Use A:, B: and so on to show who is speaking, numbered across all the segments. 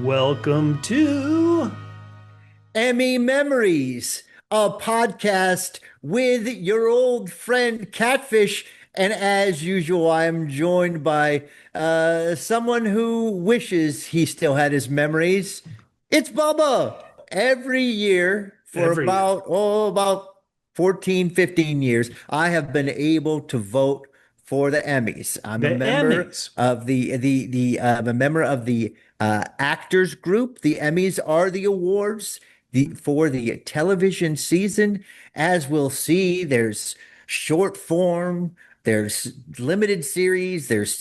A: Welcome to
B: Emmy Memories, a podcast with your old friend Catfish. And as usual, I'm joined by someone who wishes he still had his memories. It's Bubba. Every year for
A: every year.
B: about 14, 15 years, I have been able to vote for the Emmys. I'm a
A: The
B: member
A: Emmys.
B: of I'm a member of the actors group. The Emmys are the awards for the television season. As we'll see, there's short form, there's limited series, there's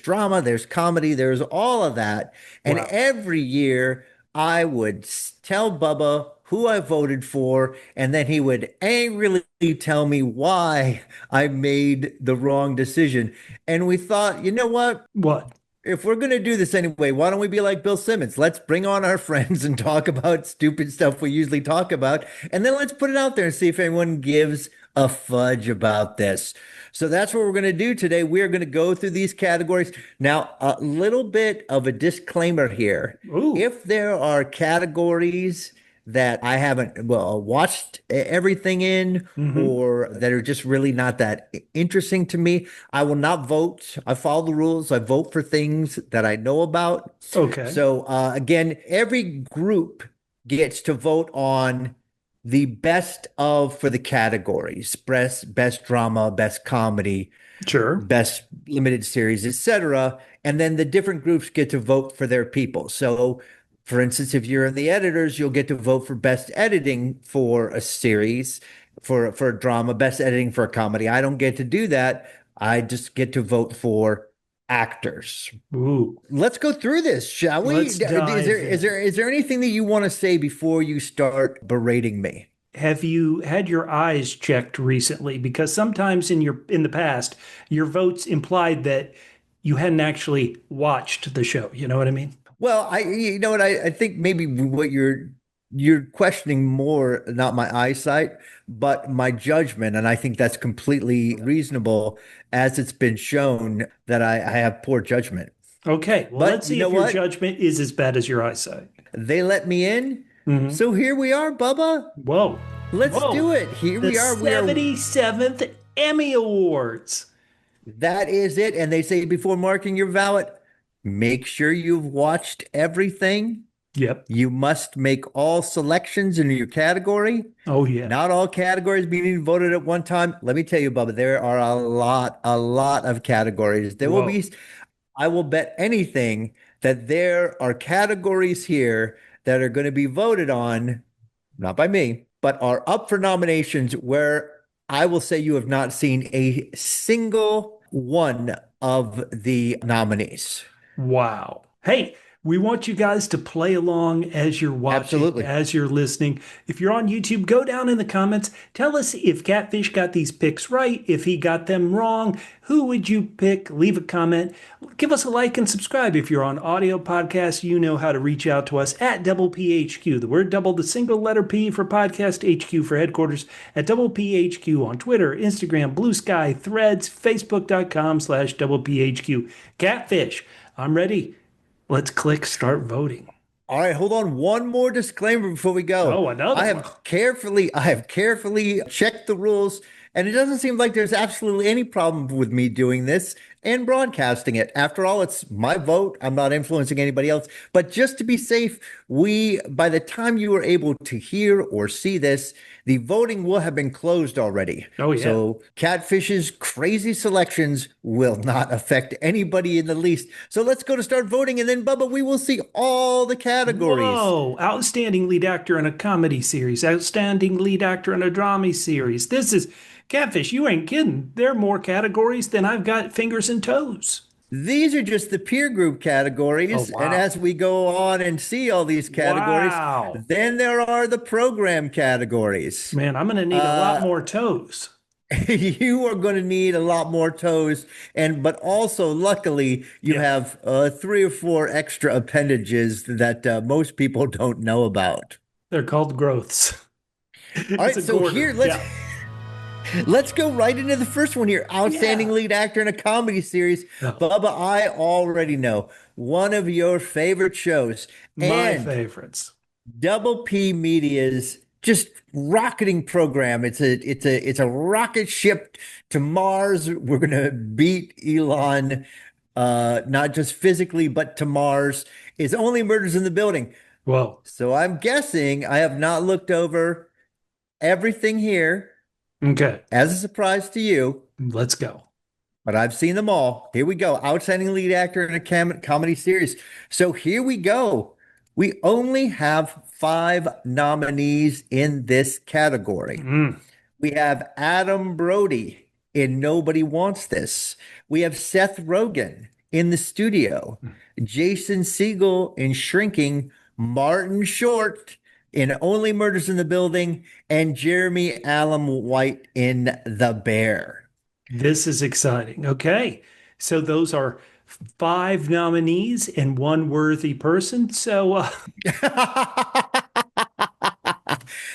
B: drama, there's comedy, there's all of that. And
A: Wow.
B: every year I would tell Bubba who I voted for, and then he would angrily tell me why I made the wrong decision. And we thought, you know what?
A: What?
B: If we're going to do this anyway, why don't we be like Bill Simmons? Let's bring on our friends and talk about stupid stuff we usually talk about. And then let's put it out there and see if anyone gives a fudge about this. So that's what we're going to do today. We're going to go through these categories. Now, a little bit of a disclaimer here.
A: Ooh.
B: If there are categories that I haven't watched everything in,
A: Hmm.
B: or that are just really not that interesting to me, I will not vote. I follow the rules. I vote for things that I know about.
A: Okay.
B: So again, every group gets to vote on the best of for the categories: best drama, best comedy,
A: Sure.
B: best limited series, etc. And then the different groups get to vote for their people. So, for instance, if you're in the editors, you'll get to vote for best editing for a series, for a drama, best editing for a comedy. I don't get to do that. I just get to vote for actors.
A: Ooh.
B: Let's go through this, shall we?
A: Let's dive in.
B: Is there anything that you want to say before you start berating me?
A: Have you had your eyes checked recently? Because sometimes in the past, your votes implied that you hadn't actually watched the show. You know what I mean?
B: Well, you know what, I think maybe what you're questioning more, not my eyesight, but my judgment. And I think that's completely reasonable, as it's been shown that I have poor judgment.
A: Okay. Well, let's
B: But you
A: see
B: know
A: if your
B: what?
A: judgment is as bad as your eyesight.
B: They let me in.
A: Hmm.
B: So here we are, Bubba.
A: Whoa.
B: Let's
A: Whoa.
B: do it. Here
A: The
B: we are. We are
A: 77th Emmy Awards.
B: That is it. And they say before marking your ballot, make sure you've watched everything.
A: Yep.
B: You must make all selections in your category.
A: Oh, yeah.
B: Not all categories being voted at one time. Let me tell you, Bubba, there are a lot of categories. There will
A: Whoa.
B: be, I will bet anything that there are categories here that are going to be voted on, not by me, but are up for nominations where I will say you have not seen a single one of the nominees.
A: Wow. Hey, we want you guys to play along as you're watching,
B: Absolutely.
A: as you're listening. If you're on YouTube, go down in the comments. Tell us if Catfish got these picks right, if he got them wrong. Who would you pick? Leave a comment. Give us a like and subscribe. If you're on audio podcasts, you know how to reach out to us at double PHQ. The word double, the single letter P for podcast, HQ for headquarters at double PHQ on Twitter, Instagram, Blue Sky, Threads, Facebook.com/double PHQ. Catfish. I'm ready. Let's click start voting.
B: All right, hold on. One more disclaimer before we go.
A: Oh, another one.
B: I have carefully checked the rules, and it doesn't seem like there's absolutely any problem with me doing this and broadcasting it. After all, it's my vote. I'm not influencing anybody else. But just to be safe, by the time you are able to hear or see this, the voting will have been closed already.
A: Oh, yeah.
B: So Catfish's crazy selections will not affect anybody in the least. So let's go to start voting, and then Bubba, we will see all the categories.
A: Whoa. Outstanding lead actor in a comedy series. Outstanding lead actor in a drama series. This is Catfish. You ain't kidding. There are more categories than I've got fingers and toes.
B: These are just the peer group
A: Oh,
B: categories. And
A: wow.
B: as we go on and see all these categories,
A: Wow.
B: then there are the program categories.
A: Man, I'm going to need a lot
B: Uh,
A: more toes.
B: you are going to need a lot more toes, but also luckily you
A: Yeah.
B: have three or four extra appendages that most people don't know about.
A: They're called growths.
B: All
A: It's
B: right,
A: a
B: so
A: quarter.
B: here let's
A: Yeah.
B: Let's go right into the first one here. Outstanding
A: Yeah.
B: lead actor in a comedy series.
A: Oh,
B: Bubba, I already know one of your favorite shows
A: my
B: and
A: favorites.
B: Double P Media's just rocketing program. It's a rocket ship to Mars. We're gonna beat Elon, not just physically, but to Mars. It's Only Murders in the Building.
A: Whoa.
B: So I'm guessing I have not looked over everything here
A: Okay.
B: as a surprise to you,
A: Let's go.
B: but I've seen them all. Here we go. Outstanding lead actor in a comedy series. So here we go. We only have five nominees in this category.
A: Mm.
B: We have Adam Brody in Nobody Wants This. We have Seth Rogen in The Studio, Jason Segel in Shrinking, Martin Short in Only Murders in the Building, and Jeremy Allen White in The Bear.
A: This is exciting. Okay. So those are five nominees and one worthy person.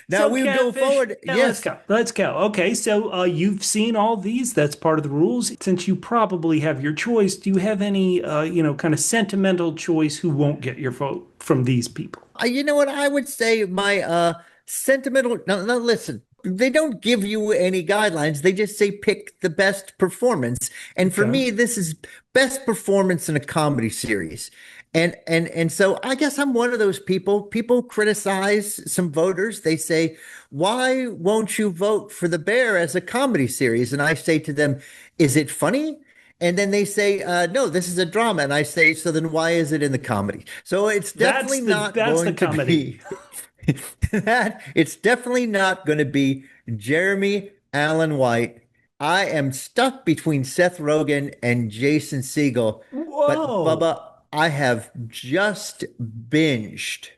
B: Now
A: So
B: we would go
A: Catfish,
B: forward.
A: yeah, let's
B: Yes.
A: go. Let's go. Okay, so you've seen all these. That's part of the rules. Since you probably have your choice, do you have any, kind of sentimental choice who won't get your vote from these people?
B: You know what? I would say my sentimental. No, no, listen. They don't give you any guidelines. They just say pick the best performance. And for
A: Okay.
B: me, this is best performance in a comedy series. And so I guess I'm one of those people. People criticize some voters. They say, "Why won't you vote for The Bear as a comedy series?" And I say to them, "Is it funny?" And then they say, no, this is a drama. And I say, so then why is it in the comedy? So it's definitely not
A: That's the
B: going to
A: comedy.
B: be that. It's definitely not going to be Jeremy Allen White. I am stuck between Seth Rogen and Jason Segel. But
A: Whoa.
B: Bubba, I have just binged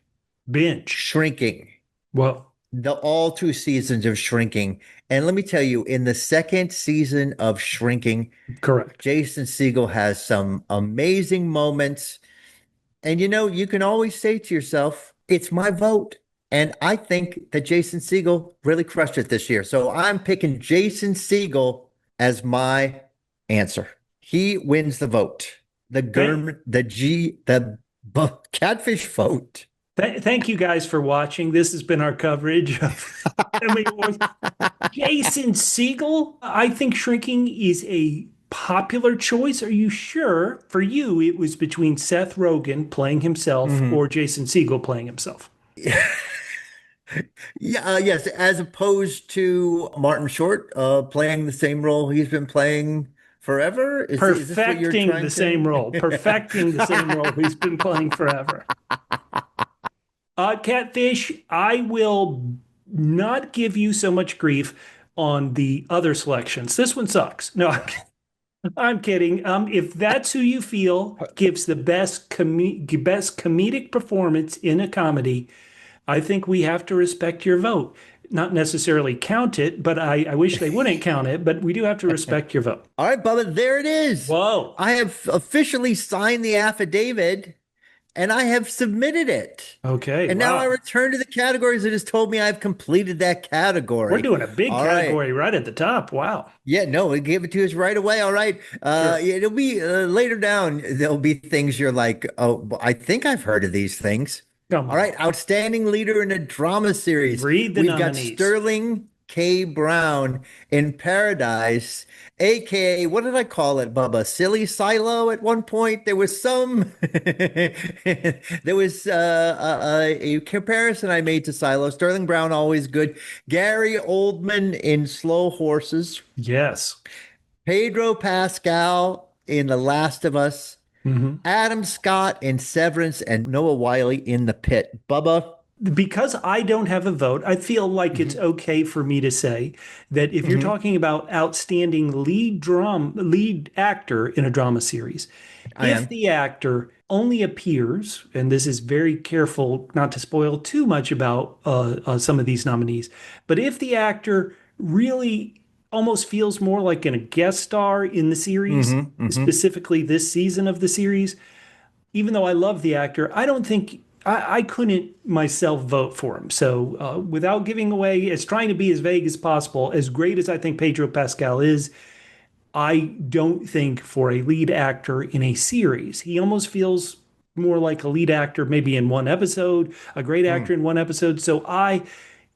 A: Binge.
B: Shrinking,
A: Whoa.
B: the all two seasons of Shrinking. And let me tell you, in the second season of Shrinking,
A: Correct.
B: Jason Segel has some amazing moments. And you can always say to yourself, it's my vote. And I think that Jason Segel really crushed it this year. So I'm picking Jason Segel as my answer. He wins the vote. The
A: Thank,
B: Germ, the G, the catfish vote.
A: thank you guys for watching. This has been our coverage of Emmy Awards. Jason Segel, I think Shrinking is a popular choice. Are you sure? For you, it was between Seth Rogen playing himself
B: Mhm.
A: or Jason Segel playing himself.
B: Yeah, yes, as opposed to Martin Short playing the same role he's been playing forever. Is this what you're
A: Perfecting the
B: trying
A: same role,
B: to?
A: perfecting the same role he's been playing forever. Catfish, I will not give you so much grief on the other selections. This one sucks. No, I'm kidding. If that's who you feel gives the best comedic performance in a comedy, I think we have to respect your vote. Not necessarily count it, but I wish they wouldn't count it, but we do have to respect your vote.
B: All right, Bubba, there it is.
A: Whoa.
B: I have officially signed the affidavit and I have submitted it.
A: Okay,
B: And now I
A: wow.
B: return to the categories that has told me I've completed that
A: We're
B: category.
A: doing a big
B: All right.
A: category right at the top. Wow.
B: Yeah, no, we gave it to us right away. All right.
A: Sure.
B: It'll be later down. There'll be things you're like, oh, well, I think I've heard of these things.
A: Come
B: All right.
A: on.
B: Outstanding leader in a drama series.
A: Read the
B: We've got
A: nominees.
B: Sterling K. Brown in Paradise, aka what did I call it, Bubba? Silly Silo at one point. There was some, there was a comparison I made to Silo. Sterling Brown, always good. Gary Oldman in Slow Horses.
A: Yes.
B: Pedro Pascal in The Last of Us,
A: Mhm.
B: Adam Scott in Severance, and Noah Wiley in The Pit. Bubba.
A: Because I don't have a vote, I feel like it's
B: Mhm,
A: okay for me to say that if you're
B: mhm.
A: talking about outstanding lead actor in a drama series,
B: I
A: if
B: am.
A: the actor only appears, and this is very careful not to spoil too much about some of these nominees, but if the actor really almost feels more like a guest star in the series,
B: Hmm, hmm.
A: specifically this season of the series, even though I love the actor, I don't think I couldn't myself vote for him. So without giving away, as trying to be as vague as possible, as great as I think Pedro Pascal is, I don't think for a lead actor in a series, he almost feels more like a lead actor maybe in one episode, a great actor in one episode. So I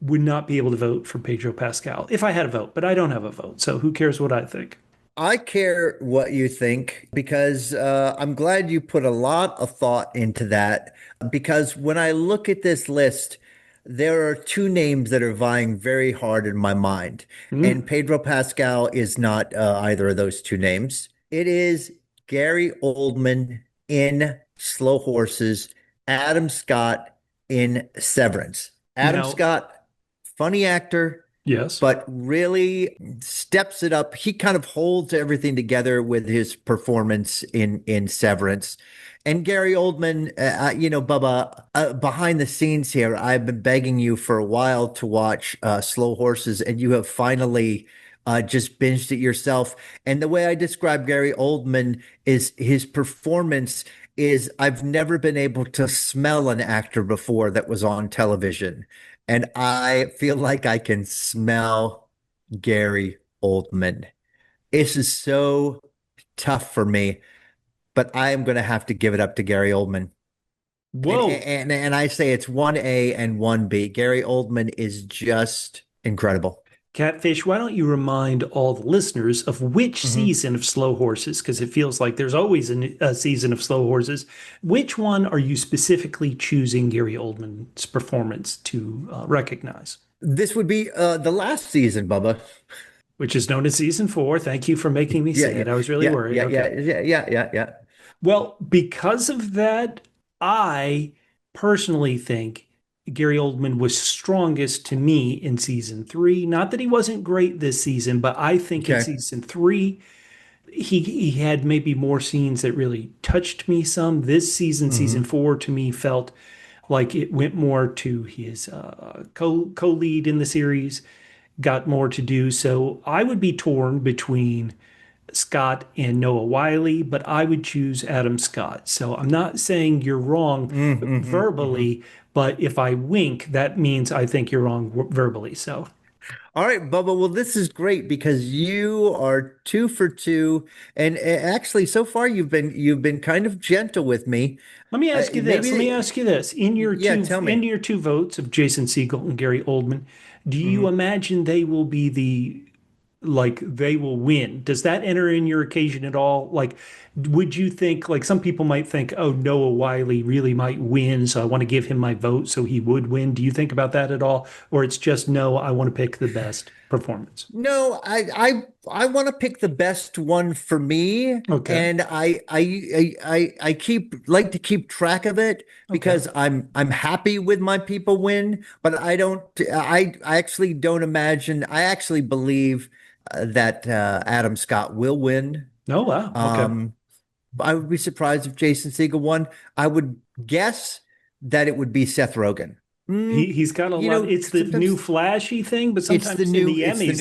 A: would not be able to vote for Pedro Pascal if I had a vote, but I don't have a vote. So who cares what I think?
B: I care what you think because I'm glad you put a lot of thought into that. Because when I look at this list, there are two names that are vying very hard in my mind. And
A: Mm,
B: Pedro Pascal is not either of those two names. It is Gary Oldman in Slow Horses, Adam Scott in Severance. Adam
A: now,
B: Scott, funny actor,
A: yes.
B: but really steps it up. He kind of holds everything together with his performance in Severance. And Gary Oldman, Bubba, behind the scenes here, I've been begging you for a while to watch Slow Horses, and you have finally just binged it yourself. And the way I describe Gary Oldman is his performance is I've never been able to smell an actor before that was on television. And I feel like I can smell Gary Oldman. This is so tough for me, but I am going to have to give it up to Gary Oldman. And
A: Whoa.
B: and I say it's 1A and 1B. Gary Oldman is just incredible.
A: Catfish, why don't you remind all the listeners of which
B: Mhm.
A: season of Slow Horses, because it feels like there's always a season of Slow Horses. Which one are you specifically choosing Gary Oldman's performance to recognize?
B: This would be the last season, Bubba.
A: Which is known as season four. Thank you for making me
B: Yeah,
A: say
B: yeah,
A: it. I was really
B: yeah,
A: worried.
B: yeah,
A: Okay.
B: yeah, yeah, yeah, yeah, yeah.
A: Well, because of that, I personally think Gary Oldman was strongest to me in season three. Not that he wasn't great this season, but I think in
B: Okay.
A: season three, he had maybe more scenes that really touched me some. This season, season
B: Hmm.
A: four, to me felt like it went more to his co-lead in the series, got more to do. So I would be torn between Scott and Noah Wiley, but I would choose Adam Scott. So I'm not saying you're wrong
B: Hmm.
A: verbally, but if I wink, that means I think you're wrong verbally. So
B: All right, Bubba. Well, this is great because you are 2 for 2, and actually, so far you've been kind of gentle with me.
A: let me ask you this. Let me
B: Maybe,
A: ask you this.
B: yeah. Tell
A: In
B: me.
A: your two votes of Jason Segel and Gary Oldman, do you
B: Mhm.
A: imagine they will be the like they will win? Does that enter in your occasion at all? Like, would you think like some people might think, oh, Noah Wiley really might win, so I want to give him my vote so he would win? Do you think about that at all? Or it's just no, I want to pick the best performance?
B: No, I want to pick the best one for me,
A: Okay.
B: and I keep like to keep track of it
A: Okay.
B: because I'm happy with my people win, but I don't I actually don't imagine I actually believe that Adam Scott will win.
A: Oh, wow. Okay.
B: Um, I would be surprised if Jason Segel won. I would guess that it would be Seth Rogen.
A: He's got a lot. It's the new
B: Sometimes
A: flashy thing, but sometimes
B: it's the new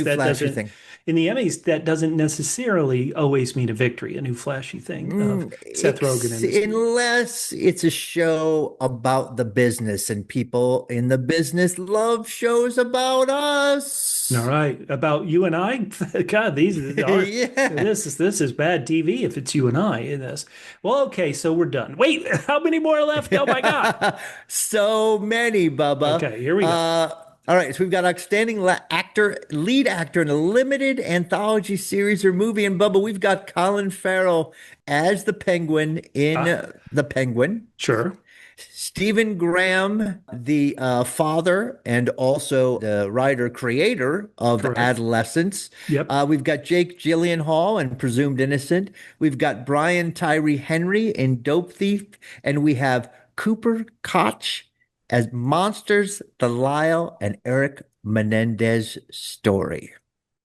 B: flashy thing.
A: In the Emmys that doesn't necessarily always mean a victory. A new flashy thing of Seth Rogen in this movie.
B: Unless it's a show about the business and people in the business love shows about
A: All
B: us.
A: right, about you and I. God, these are
B: Yeah.
A: this is bad TV if it's you and I in this. Well, okay, so we're done. Wait, how many more are left? Oh my God.
B: So many, Bubba.
A: Okay, here we go.
B: All right, so we've got outstanding lead actor in a limited anthology series or movie. And Bubba, we've got Colin Farrell as the Penguin in
A: Uh,
B: The Penguin.
A: sure,
B: Stephen Graham, the father and also the writer creator of
A: correct.
B: Adolescence.
A: Yep.
B: We've got Jake Gyllenhaal in Presumed Innocent. We've got Brian Tyree Henry in Dope Thief, and we have Cooper Koch as Monsters, The Lyle, and Eric Menendez Story.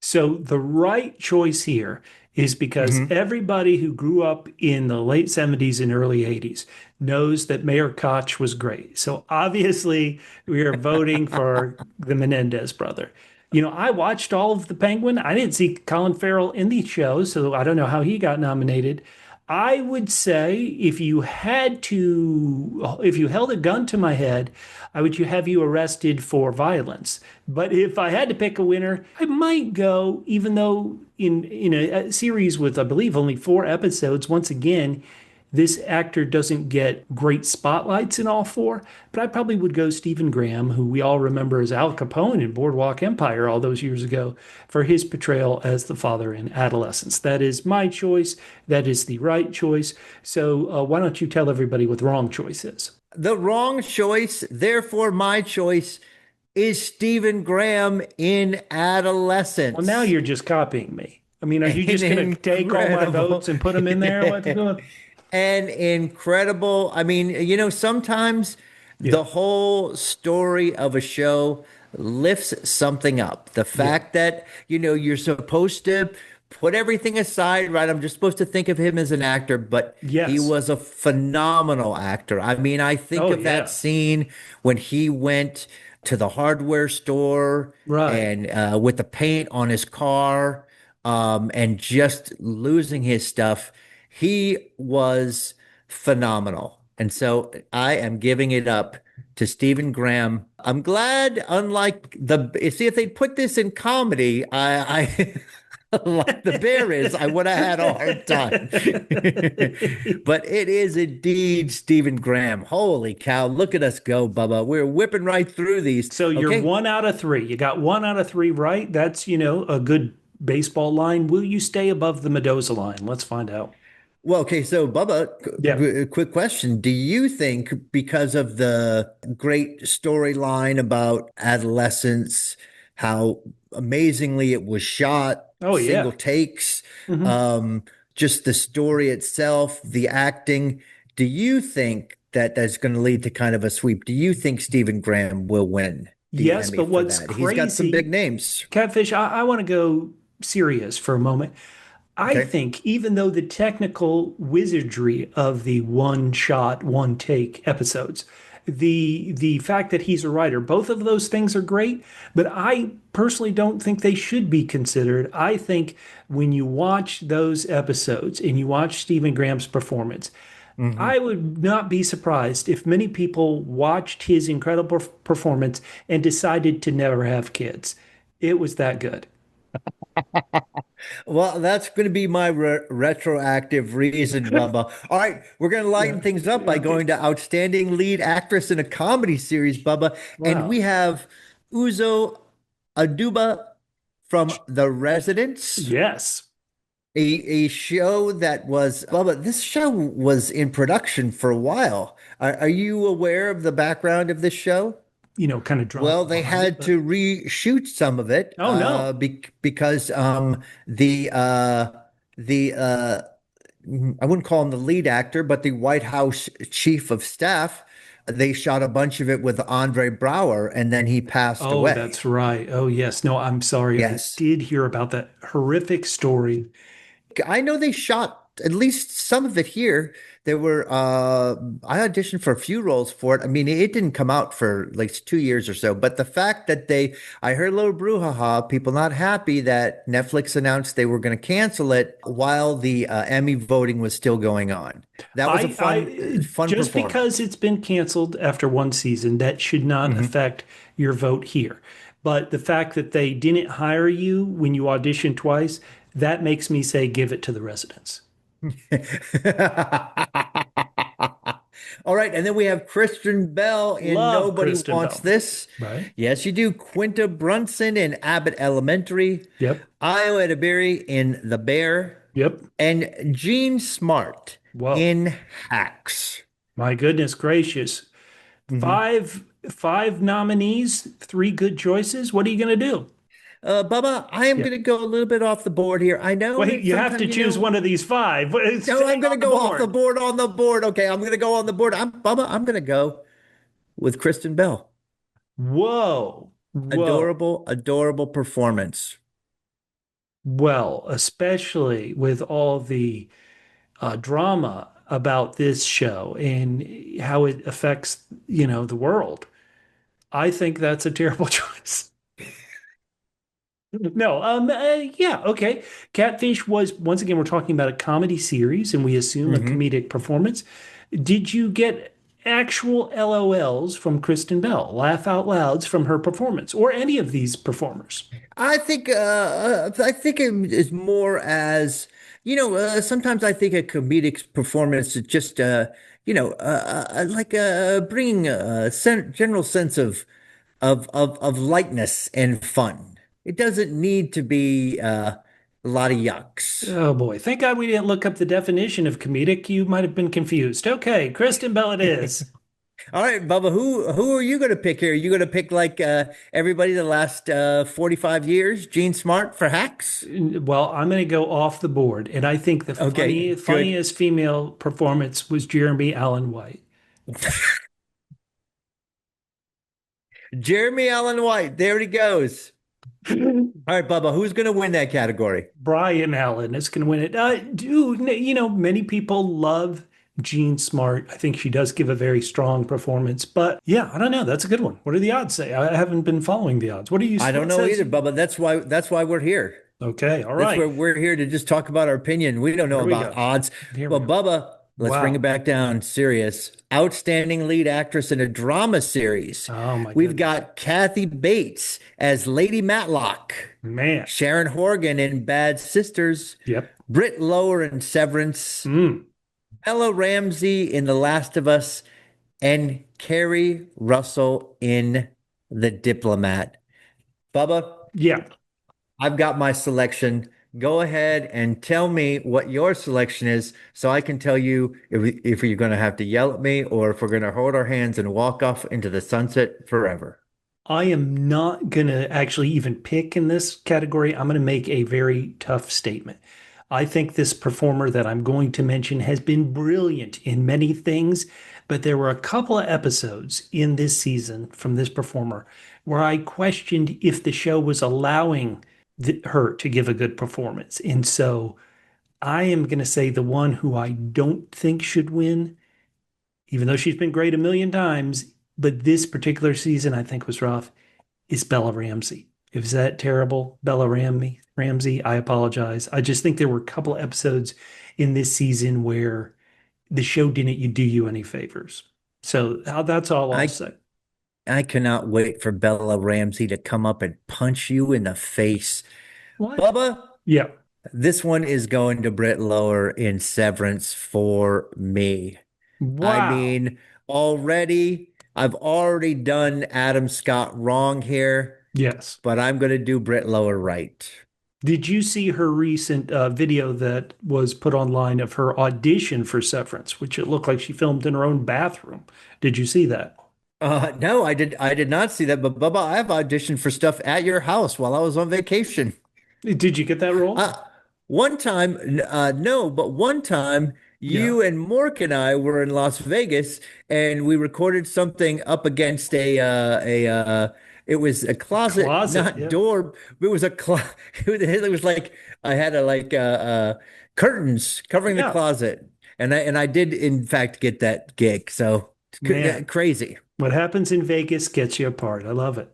A: So the right choice here is because
B: Hmm.
A: everybody who grew up in the late 70s and early 80s knows that Mayor Koch was great. So obviously we are voting for the Menendez brother. You know, I watched all of The Penguin. I didn't see Colin Farrell in the show, so I don't know how he got nominated. I would say if you held a gun to my head, I would have you arrested for violence. But if I had to pick a winner, I might go, even though in a series with, I believe, only 4 episodes, once again, this actor doesn't get great spotlights in all four, but I probably would go Stephen Graham, who we all remember as Al Capone in Boardwalk Empire all those years ago, for his portrayal as the father in Adolescence. That is my choice. That is the right choice. So why don't you tell everybody what the wrong choice is?
B: The wrong choice, therefore, my choice is Stephen Graham in
A: Well, now
B: Adolescence.
A: you're just copying me. I mean, are you
B: An
A: just going to take all my
B: incredible
A: votes and put them in there? What's going?
B: and incredible. I mean, sometimes
A: Yeah,
B: the whole story of a show lifts something up. The
A: yeah,
B: fact that, you're supposed to put everything aside, right? I'm just supposed to think of him as an actor, but he
A: yes.
B: was a phenomenal actor. I mean, I think
A: Oh,
B: of that
A: yeah.
B: scene when he went to the hardware store
A: Right.
B: and with the paint on his car, and just losing his stuff. He was phenomenal. And so I am giving it up to Stephen Graham. I'm glad, unlike see if they put this in comedy, like the bear is, I would have had a hard time. But it is indeed Stephen Graham. Holy cow, look at us go, Bubba. We're whipping right through these.
A: So you're
B: Okay.
A: 1 out of 3. You got 1 out of 3 right. That's, a good baseball line. Will you stay above the Mendoza line? Let's find out.
B: Well, okay, so Bubba,
A: Yeah.
B: quick question. Do you think because of the great storyline about adolescence, how amazingly it was shot,
A: Oh,
B: single
A: yeah.
B: takes,
A: Hmm.
B: um, just the story itself, the acting, do you think that that's going to lead to kind of a sweep? Do you think Stephen Graham will win the
A: Yes,
B: Emmy
A: but
B: for
A: what's
B: that? He's got some big
A: crazy,
B: names.
A: Catfish, I want to go serious for a moment. I
B: Okay.
A: think even though the technical wizardry of the one shot, one take episodes, the fact that he's a writer, both of those things are great, but I personally don't think they should be considered. I think when you watch those episodes and you watch Stephen Graham's performance,
B: Mhm.
A: I would not be surprised if many people watched his incredible performance and decided to never have kids. It was that good.
B: Well, that's going to be my retroactive reason, Bubba. All right, we're going to lighten
A: Yeah.
B: things up by
A: Okay.
B: going to outstanding lead actress in a comedy series, Bubba. And
A: Wow.
B: we have Uzo Aduba from The Residents,
A: Yes.
B: a show that was, Bubba, this show was in production for a while. Are you aware of the background of this show?
A: Kind of
B: Well,
A: drama
B: they
A: behind it,
B: had
A: but
B: to reshoot some of it
A: oh no.
B: because the I wouldn't call him the lead actor, but the White House chief of staff, they shot a bunch of it with Andre Brower, and then he passed
A: Oh,
B: away.
A: that's right. Oh, yes. No, I'm sorry. I
B: Yes.
A: did hear about that horrific story.
B: I know they shot at least some of it here. There were I auditioned for a few roles for it. I mean, it didn't come out for like 2 years or so, but the fact that I heard a little brouhaha, people not happy that Netflix announced they were going to cancel it while the Emmy voting was still going on. That was a
A: I
B: fun
A: just because
B: performance.
A: it's been canceled after one season, that should not
B: Mhm.
A: affect your vote here. But the fact that they didn't hire you when you auditioned twice, that makes me say give it to the residents.
B: All right, and then we have Christian Bell in
A: Love
B: Nobody
A: Kristen
B: Wants
A: Bell.
B: This.
A: Right?
B: Yes, you do. Quinta Brunson in Abbott Elementary,
A: Yep.
B: Io Edeberry in The Bear,
A: Yep.
B: and Gene Smart
A: Whoa.
B: in Hacks.
A: My goodness gracious.
B: Mhm.
A: Five nominees, 3 good choices. What are you going to do?
B: Bubba, I am
A: Yeah.
B: going to go a little bit off the board here. I know
A: Wait,
B: that
A: you have to
B: sometimes,
A: choose one of these five.
B: no,
A: Stay
B: I'm going to
A: on the
B: go off the
A: board.
B: board on the board. Okay, I'm going to go on the board. Bubba, I'm going to go with Kristen Bell.
A: Whoa. Whoa.
B: Adorable, adorable performance.
A: Well, especially with all the drama about this show and how it affects, the world. I think that's a terrible choice. No, yeah, okay. Catfish was, once again, we're talking about a comedy series, and we assume a
B: Hmm.
A: comedic performance. Did you get actual LOLs from Kristen Bell, laugh out louds from her performance, or any of these performers?
B: I think it is more as sometimes I think a comedic performance is just like bringing a general sense of lightness and fun. It doesn't need to be a lot of yucks.
A: Oh boy, thank God we didn't look up the definition of comedic. You might have been confused. Okay, Kristen Bell it is.
B: All right, Bubba, who are you going to pick here? Are you going to pick like everybody the last 45 years? Gene Smart for hacks?
A: Well, I'm going to go off the board, and I think the
B: Okay, good.
A: funniest female performance was Jeremy Allen White.
B: Jeremy Allen White. There he goes. All right, Bubba, who's going to win that category?
A: Brian Allen is going to win it. Many people love Jean Smart. I think she does give a very strong performance. But yeah, I don't know. That's a good one. What do the odds say? I haven't been following the odds. What do you?
B: I don't
A: What
B: know
A: says?
B: either, Bubba. That's why we're here.
A: Okay, all
B: That's
A: right.
B: where we're here to just talk about our opinion. We don't know
A: Here we
B: about
A: go.
B: odds.
A: Here we
B: Well,
A: go.
B: Bubba, let's bring it
A: Wow.
B: back down. Serious. Outstanding lead actress in a drama series.
A: Oh my
B: We've
A: goodness,
B: got Kathy Bates as Lady Matlock,
A: man.
B: Sharon Horgan in Bad Sisters,
A: Yep.
B: Britt Lower in Severance,
A: Mm.
B: Bella Ramsey in The Last of Us, and Carrie Russell in The Diplomat. Bubba,
A: Yeah.
B: I've got my selection. Go ahead and tell me what your selection is so I can tell you if you're going to have to yell at me or if we're going to hold our hands and walk off into the sunset forever.
A: I am not going to actually even pick in this category. I'm going to make a very tough statement. I think this performer that I'm going to mention has been brilliant in many things, but there were a couple of episodes in this season from this performer where I questioned if the show was allowing her to give a good performance. And so I am going to say the one who I don't think should win, even though she's been great a million times, but this particular season I think was rough is Bella Ramsey. Is that terrible? Ramsey, I apologize. I just think there were a couple of episodes in this season where the show didn't you do you any favors. So that's all I'll
B: I
A: say.
B: I cannot wait for Bella Ramsey to come up and punch you in the face.
A: What?
B: Bubba,
A: Yeah.
B: this one is going to Britt Lower in Severance for me. I
A: Wow.
B: mean, I've already done Adam Scott wrong here,
A: Yes.
B: but I'm going to do Britt Lower right.
A: Did you see her recent video that was put online of her audition for Severance, which it looked like she filmed in her own bathroom? Did you see that?
B: No, I did not see that, but Bubba, I've auditioned for stuff at your house while I was on vacation.
A: Did you get that role?
B: Uh, One time, no, but one time
A: Yeah.
B: you and Mork and I were in Las Vegas and we recorded something up against it was a
A: A
B: closet,
A: closet.
B: not
A: Yeah.
B: door. It was a it was like I had curtains covering the
A: Yeah.
B: closet. And I did in fact get that gig. So
A: Man,
B: crazy.
A: what happens in Vegas gets you apart. I love it.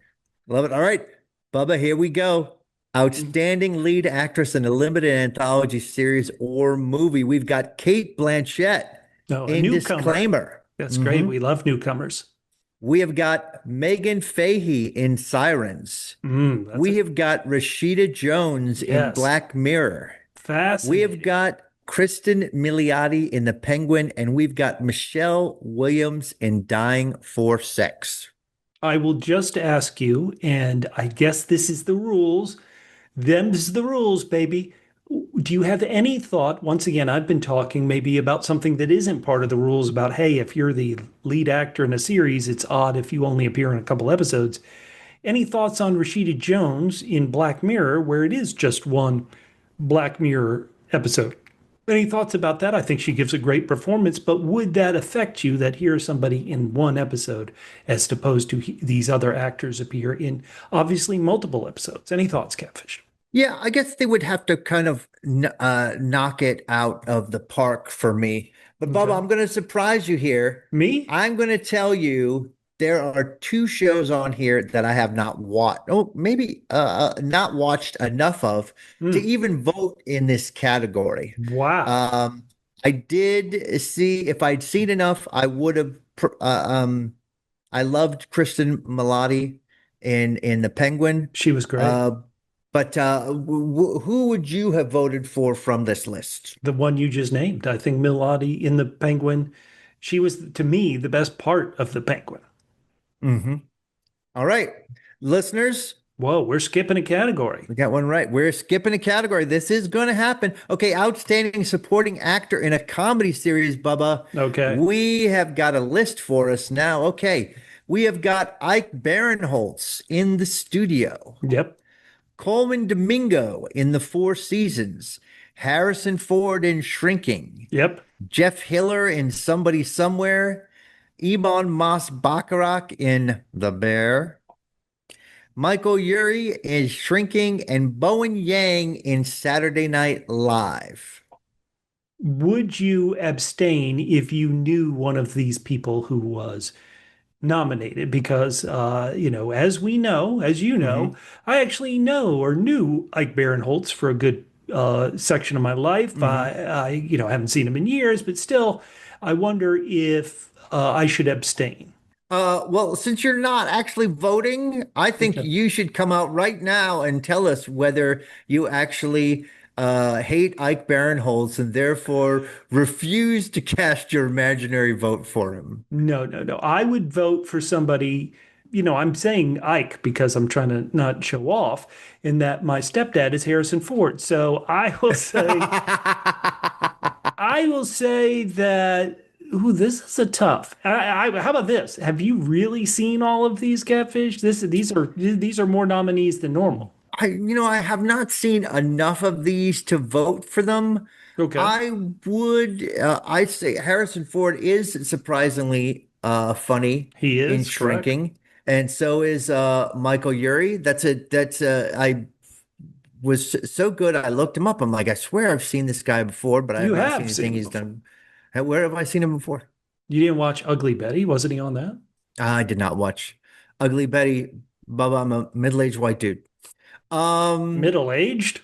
B: Love it. All right, Bubba, here we go. Outstanding lead actress in a limited anthology series or movie. We've got Kate Blanchett
A: No, a
B: in
A: newcomer.
B: Disclaimer.
A: That's great.
B: Mhm.
A: We love newcomers.
B: We have got Megan Fahey in Sirens.
A: That's
B: We
A: a
B: have got Rashida Jones in
A: yes.
B: Black Mirror. We have
A: Fascinating.
B: got Kristen Milioti in The Penguin, and we've got Michelle Williams in Dying for Sex.
A: I will just ask you, and I guess this is the rules. Them's the rules, baby. Do you have any thought? Once again, I've been talking maybe about something that isn't part of the rules about, hey, if you're the lead actor in a series, it's odd if you only appear in a couple episodes. Any thoughts on Rashida Jones in Black Mirror, where it is just one Black Mirror episode? Any thoughts about that? I think she gives a great performance, but would that affect you that here's somebody in one episode as opposed to these other actors appear in obviously multiple episodes? Any thoughts, Catfish?
B: Yeah, I guess they would have to kind of knock it out of the park for me. But Bubba,
A: Okay.
B: I'm going to surprise you here.
A: Me?
B: I'm going to tell you there are two shows on here that I have not watched. Oh, maybe not watched enough of to
A: Hmm.
B: even vote in this category.
A: Wow.
B: Um, I did see if I'd seen enough, I would have. I loved Kristen Milotti in The Penguin.
A: She was great.
B: Uh, but who would you have voted for from this list?
A: The one you just named. I think Miladi in the Penguin. She was, to me, the best part of the Penguin.
B: Hmm. All right, listeners.
A: Whoa, we're skipping a category.
B: We got one right. We're skipping a category. This is going to happen. Okay, outstanding supporting actor in a comedy series, Bubba.
A: Okay.
B: We have got a list for us now. Okay, we have got Ike Barinholtz in the studio,
A: Yep.
B: Coleman Domingo in The Four Seasons, Harrison Ford in Shrinking,
A: Yep.
B: Jeff Hiller in Somebody Somewhere, Ebon Moss Bacharach in The Bear, Michael Yuri is Shrinking, and Bowen Yang in Saturday Night Live.
A: Would you abstain if you knew one of these people who was nominated? Because, as we know, as you know,
B: Hmm.
A: I actually know or knew Ike Barinholtz for a good section of my life.
B: Hmm.
A: Haven't seen him in years, but still, I wonder if I should abstain.
B: Well, since you're not actually voting, I think
A: Okay.
B: you should come out right now and tell us whether you actually hate Ike Barinholtz and therefore refuse to cast your imaginary vote for him.
A: No, no, no. I would vote for somebody, I'm saying Ike because I'm trying to not show off in that my stepdad is Harrison Ford. So I will say that, ooh, this is a tough. How about this? Have you really seen all of these catfish? These are more nominees than normal.
B: I have not seen enough of these to vote for them.
A: Okay.
B: I'd say Harrison Ford is surprisingly funny
A: He
B: in
A: is correct.
B: Shrinking, and so is Michael Yuri. I was so good. I looked him up. I'm like, I swear I've seen this guy before, but I have
A: You
B: not seen
A: have seen
B: anything
A: him
B: he's
A: before.
B: done. Where have I seen him before?
A: You didn't watch Ugly Betty? Wasn't he on that?
B: I did not watch Ugly Betty. Bubba, I'm a middle-aged white dude. Um,
A: Middle-aged?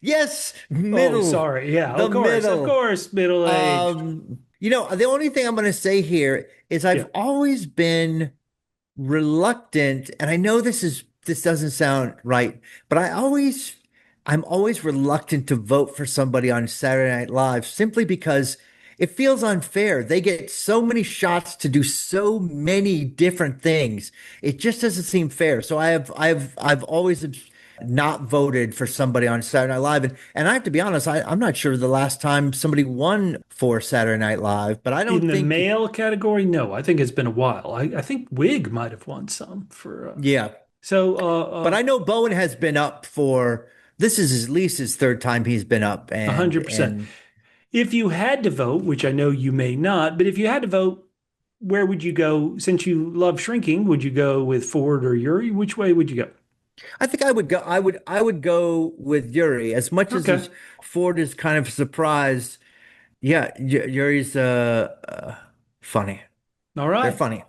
B: Yes,
A: Oh,
B: middle,
A: sorry. Yeah,
B: the
A: of
B: middle.
A: course, middle-aged.
B: The only thing I'm going to say here is
A: Yeah.
B: I've always been reluctant, and I know this doesn't sound right, but I'm always reluctant to vote for somebody on Saturday Night Live simply because it feels unfair. They get so many shots to do so many different things. It just doesn't seem fair. So I've always not voted for somebody on Saturday Night Live. And I have to be honest, I'm not sure the last time somebody won for Saturday Night Live, but I
A: In
B: don't
A: the
B: think,
A: male category, no. I think it's been a while. I think Wig might have won some for
B: yeah.
A: so
B: But I know Bowen has been up for this is at least his third time he's been up, and
A: 100%. If you had to vote, which I know you may not, but if you had to vote, where would you go? Since you love Shrinking, would you go with Ford or Yuri? Which way would you go?
B: I think I would go with Yuri as much
A: Okay.
B: as Ford is kind of surprised. Yeah, Yuri's funny.
A: All
B: They're
A: right.
B: funny.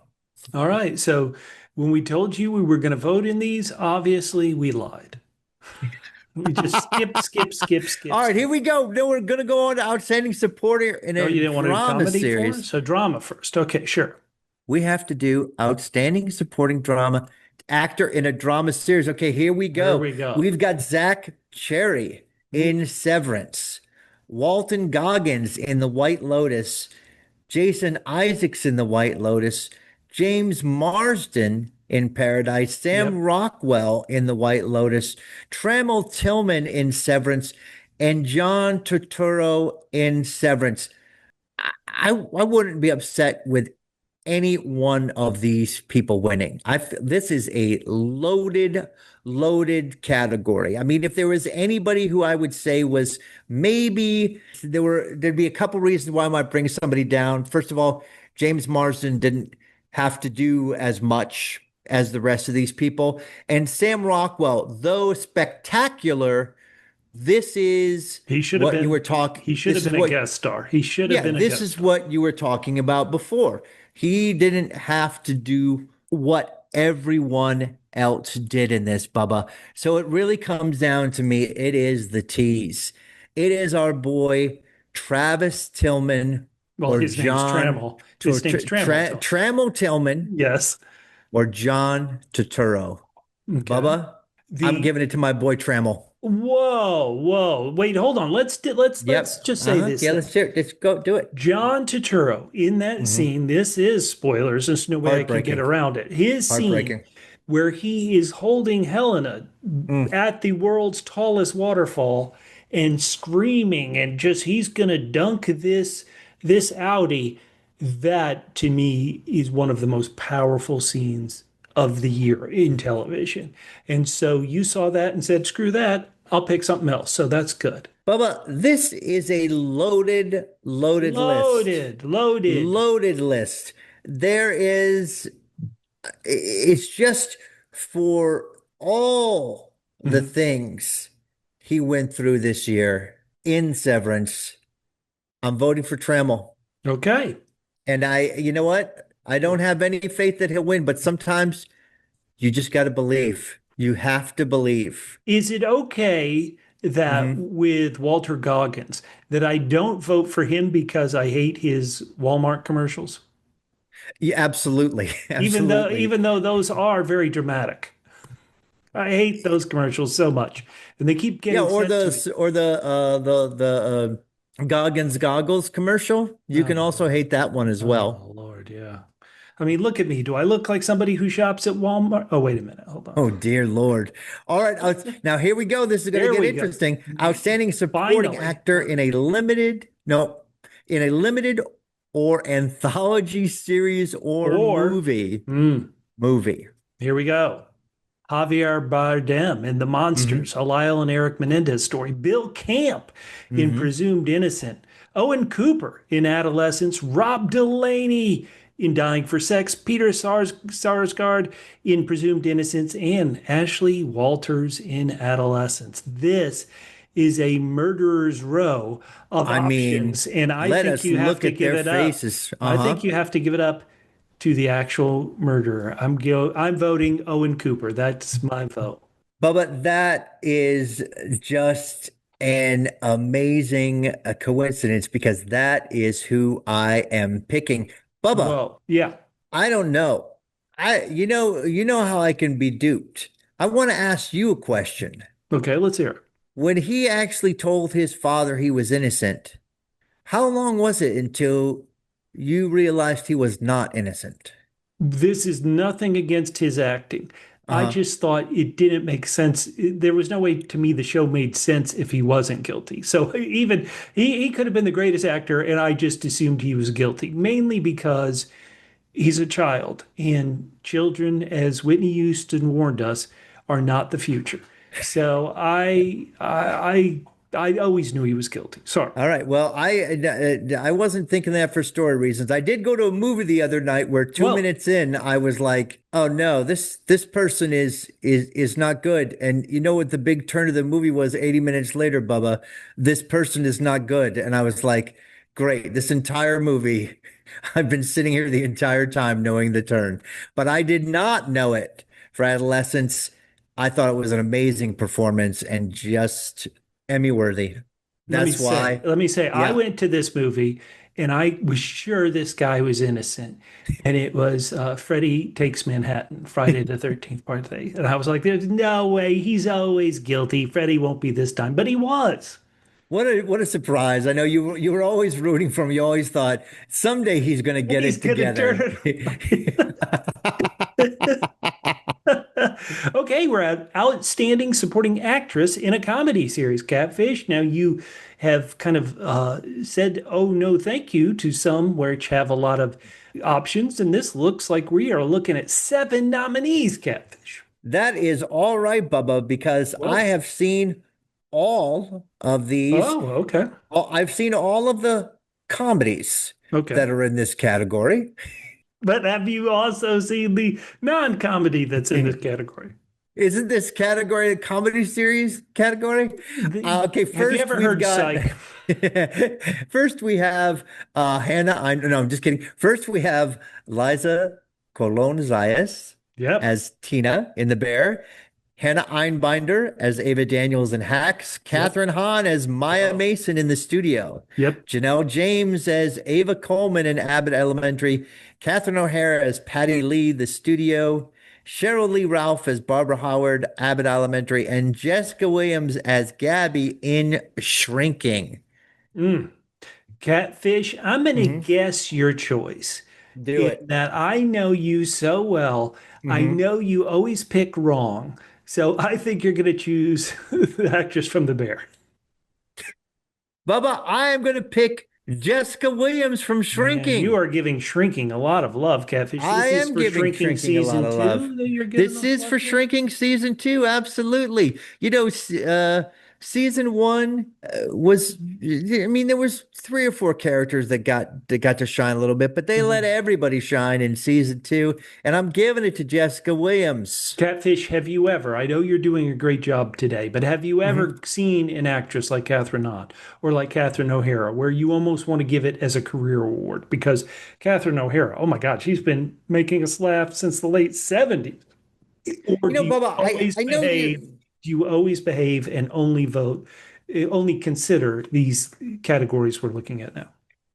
A: All right. So when we told you we were going to vote in these, obviously we lied. We just skip, skip, skip, skip,
B: All right, here
A: skip.
B: we go. Now we're gonna go on to outstanding supporter in
A: Oh,
B: a
A: you didn't want to do
B: drama
A: comedy for us?
B: series.
A: So drama first. Okay, sure.
B: We have to do outstanding supporting drama actor in a drama series. Okay, here we
A: Here
B: go.
A: we go.
B: We've got Zach Cherry
A: Hmm.
B: in Severance, Walton Goggins in The White Lotus, Jason Isaacs in The White Lotus, James Marsden in Paradise, Sam
A: Yep.
B: Rockwell in The White Lotus, Trammell Tillman in Severance, and John Turturro in Severance. I wouldn't be upset with any one of these people winning. This is a loaded category. I mean, if there was anybody who I would say was maybe there'd be a couple reasons why I might bring somebody down. First of all, James Marsden didn't have to do as much as the rest of these people. And Sam Rockwell, though spectacular, this is
A: He should have
B: what you were
A: been.
B: talking.
A: He should
B: This
A: have
B: is
A: been a
B: what,
A: guest star. He should have
B: yeah,
A: been a
B: this
A: guest
B: is
A: star.
B: what you were talking about before. He didn't have to do what everyone else did in this, Bubba. So it really comes down to me. It is the tease. It is our boy Travis Tillman
A: Well,
B: or
A: his name's
B: John
A: Trammell.
B: or
A: His name's Trammell.
B: Trammell Tillman
A: Yes.
B: or John Turturro.
A: Okay.
B: Bubba, I'm
A: The
B: giving it to my boy Trammell.
A: Whoa, whoa. Wait, hold on. Let's
B: Yep.
A: just say
B: Uh-huh.
A: this
B: Yeah,
A: then.
B: let's hear it. Let's go do it.
A: John Turturro in that
B: Hmm.
A: scene, this is spoilers. There's no way I can get
B: Heartbreaking.
A: around it. His scene
B: Heartbreaking.
A: where he is holding Helena
B: Mm.
A: at the world's tallest waterfall and screaming and just he's gonna dunk this Audi. That to me is one of the most powerful scenes of the year in television. And so you saw that and said, screw that, I'll pick something else. So that's good.
B: Bubba, this is a loaded list.
A: Loaded, loaded.
B: Loaded list. There is, it's just for all the
A: Mhm.
B: things he went through this year in Severance. I'm voting for Trammell.
A: Okay.
B: And you know what? I don't have any faith that he'll win, but sometimes you just got to believe. You have to believe.
A: Is it okay that
B: Hmm.
A: with Walter Goggins that I don't vote for him because I hate his Walmart commercials?
B: Yeah, absolutely.
A: Even though
B: Absolutely.
A: even though those are very dramatic. I hate those commercials so much. And they keep
B: Yeah,
A: getting sent to me.
B: or the Goggins goggles commercial. You can
A: Oh,
B: also hate that one as well.
A: oh Lord, yeah. I mean, look at me. Do I look like somebody who shops at Walmart? Oh, wait a minute. Hold on.
B: Oh dear Lord. All right, now here we go. This is going to
A: There
B: get
A: we go.
B: interesting. Outstanding supporting
A: Finally.
B: actor in a limited, no, in a limited or anthology series or
A: Or,
B: movie.
A: hmm,
B: Movie.
A: here we go. Javier Bardem in The
B: Hmm.
A: Monsters, a Lyle and Eric Menendez story, Bill Camp in
B: Hmm.
A: Presumed Innocent, Owen Cooper in Adolescence, Rob Delaney in Dying for Sex, Peter Sarsgaard in Presumed Innocence, and Ashley Walters in Adolescence. This is a murderer's row of
B: I mean,
A: options, and I
B: let
A: think
B: us
A: you have
B: look
A: to
B: at
A: give
B: their
A: it up.
B: faces.
A: I think
B: Uh-huh.
A: you have to give it up to the actual murderer. I'm voting Owen Cooper. That's my vote.
B: But that is just an amazing coincidence because that is who I am picking. Bubba,
A: Well, yeah.
B: I don't know. You know how I can be duped. I want to ask you a question.
A: Okay, let's hear it.
B: When he actually told his father he was innocent, how long was it until you realized he was not innocent?
A: This is nothing against his acting. I
B: Uh-huh.
A: just thought it didn't make sense. There was no way to me the show made sense if he wasn't guilty. So even he could have been the greatest actor, and I just assumed he was guilty, mainly because he's a child, and children, as Whitney Houston warned us, are not the future. So I always knew he was guilty. Sorry.
B: All right. Well, I wasn't thinking that for story reasons. I did go to a movie the other night where two
A: Well,
B: minutes in, I was like, "Oh no, this person is not good." And you know what the big turn of the movie was? 80 minutes later, Bubba, this person is not good. And I was like, "Great! This entire movie, I've been sitting here the entire time knowing the turn, but I did not know it for Adolescence." I thought it was an amazing performance and just Emmy worthy. That's why.
A: let me say, I
B: Yeah.
A: went to this movie and I was sure this guy was innocent. And it was Freddy Takes Manhattan, Friday the 13th part. And I was like, there's no way he's always guilty. Freddy won't be this time. But he was.
B: What a surprise. I know you were always rooting for him. You always thought someday he's going to get
A: He's
B: it
A: going to
B: together.
A: turn it. Okay, we're at outstanding supporting actress in a comedy series, Catfish. Now you have kind of said, "Oh no, thank you" to some which have a lot of options, and this looks like we are looking at seven nominees, Catfish.
B: That is all right, Bubba, because I
A: Whoa.
B: have seen all of these.
A: Oh, okay.
B: I've seen all of the comedies
A: Okay.
B: that are in this category.
A: But have you also seen the non-comedy that's in this category?
B: Isn't this category a comedy series category? Okay,
A: Have you
B: first
A: ever
B: we've
A: heard
B: got
A: Psych?
B: first we have Hannah. No, I'm just kidding. First we have Liza Colon Zayas
A: Yep.
B: as Tina in The Bear, Hannah Einbinder as Ava Daniels in Hacks,
A: Yep.
B: Catherine Hahn as Maya
A: Whoa.
B: Mason in The Studio,
A: Yep.
B: Janelle James as Ava Coleman in Abbott Elementary, Catherine O'Hara as Patty Lee, The Studio, Cheryl Lee Ralph as Barbara Howard, Abbott Elementary, and Jessica Williams as Gabby in Shrinking.
A: Mm. Catfish, I'm going to
B: Hmm.
A: guess your choice
B: Do
A: in
B: it.
A: that I know you so well. I
B: Hmm.
A: know you always pick wrong. So I think you're going to choose the actress from The Bear.
B: Bubba, I am going to pick Jessica Williams from
A: Man, you
B: Shrinking.
A: are giving Shrinking a lot of love, Catfish.
B: I
A: This is
B: am
A: for
B: giving
A: Shrinking
B: Shrinking a lot
A: season
B: of love.
A: two that you're giving
B: This
A: us
B: is
A: love
B: for
A: for?
B: Shrinking season two, absolutely. Season one was, I mean, there was three or four characters that got to shine a little bit, but they let
A: Mhm.
B: everybody shine in season two, and I'm giving it to Jessica Williams.
A: Catfish, have you ever, I know you're doing a great job today, but have you
B: Mhm.
A: ever seen an actress like Catherine Hahn or like Catherine O'Hara where you almost want to give it as a career award? Because Catherine O'Hara, oh my God, she's been making us laugh since the late 70s. Or
B: Bubba, I know you.
A: do you always behave and only vote, only consider these categories we're looking at now?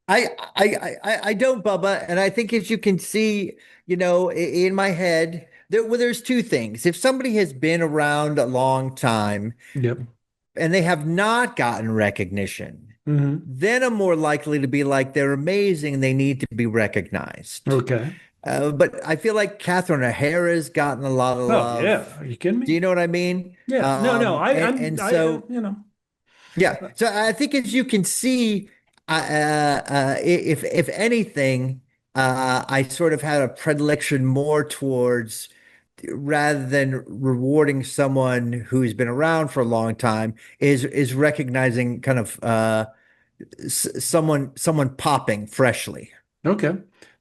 B: I don't, Bubba, and I think as you can see, in my head, there's two things. If somebody has been around a long time
A: Yep.
B: and they have not gotten recognition,
A: Hmm.
B: then I'm more likely to be like they're amazing, they need to be recognized.
A: Okay.
B: But I feel like Catherine O'Hara's gotten a lot of
A: Oh
B: love.
A: yeah. Are you kidding
B: Do
A: me?
B: you know what I mean?
A: Yeah. No, no.
B: And so
A: You know.
B: yeah. So I think as you can see, if anything, I sort of had a predilection more towards rather than rewarding someone who's been around for a long time is recognizing kind of someone popping freshly.
A: Okay.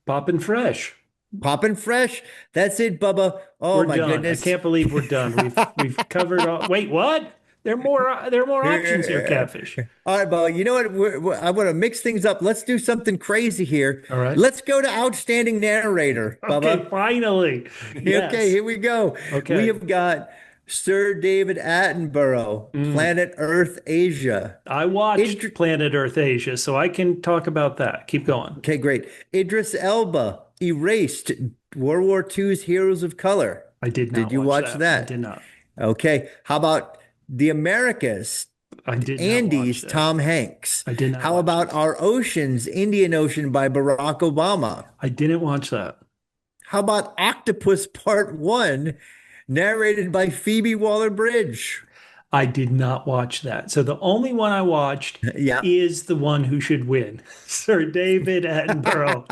A: Poppin' fresh.
B: Popping fresh. That's it, Bubba. Oh
A: We're
B: my
A: done. I
B: goodness.
A: can't believe we're done. We've covered all. Wait, what? There are more options here, Catfish.
B: All right, Bo, you know what? I want to mix things up. Let's do something crazy here.
A: All right.
B: Let's go to outstanding narrator,
A: Okay,
B: Bubba.
A: finally.
B: Okay,
A: Yes.
B: here we go. We
A: Okay.
B: have got Sir David Attenborough,
A: Mm.
B: Planet Earth Asia.
A: I watched
B: Idri
A: Planet Earth Asia, so I can talk about that. Keep going.
B: okay, great. Idris Elba, Erased, World War II's Heroes of Color.
A: I did
B: Did
A: not
B: you
A: watch
B: watch
A: that. I did
B: that?
A: not.
B: Okay. How about The Americas?
A: I did not watch
B: Andy's
A: that.
B: Tom Hanks.
A: I did not
B: How
A: watch
B: about
A: this.
B: Our Oceans, Indian Ocean by Barack Obama?
A: I didn't watch that.
B: How about Octopus Part 1, narrated by Phoebe Waller-Bridge?
A: I did not watch that. So the only one I watched
B: Yeah.
A: is the one who should win, Sir David Attenborough,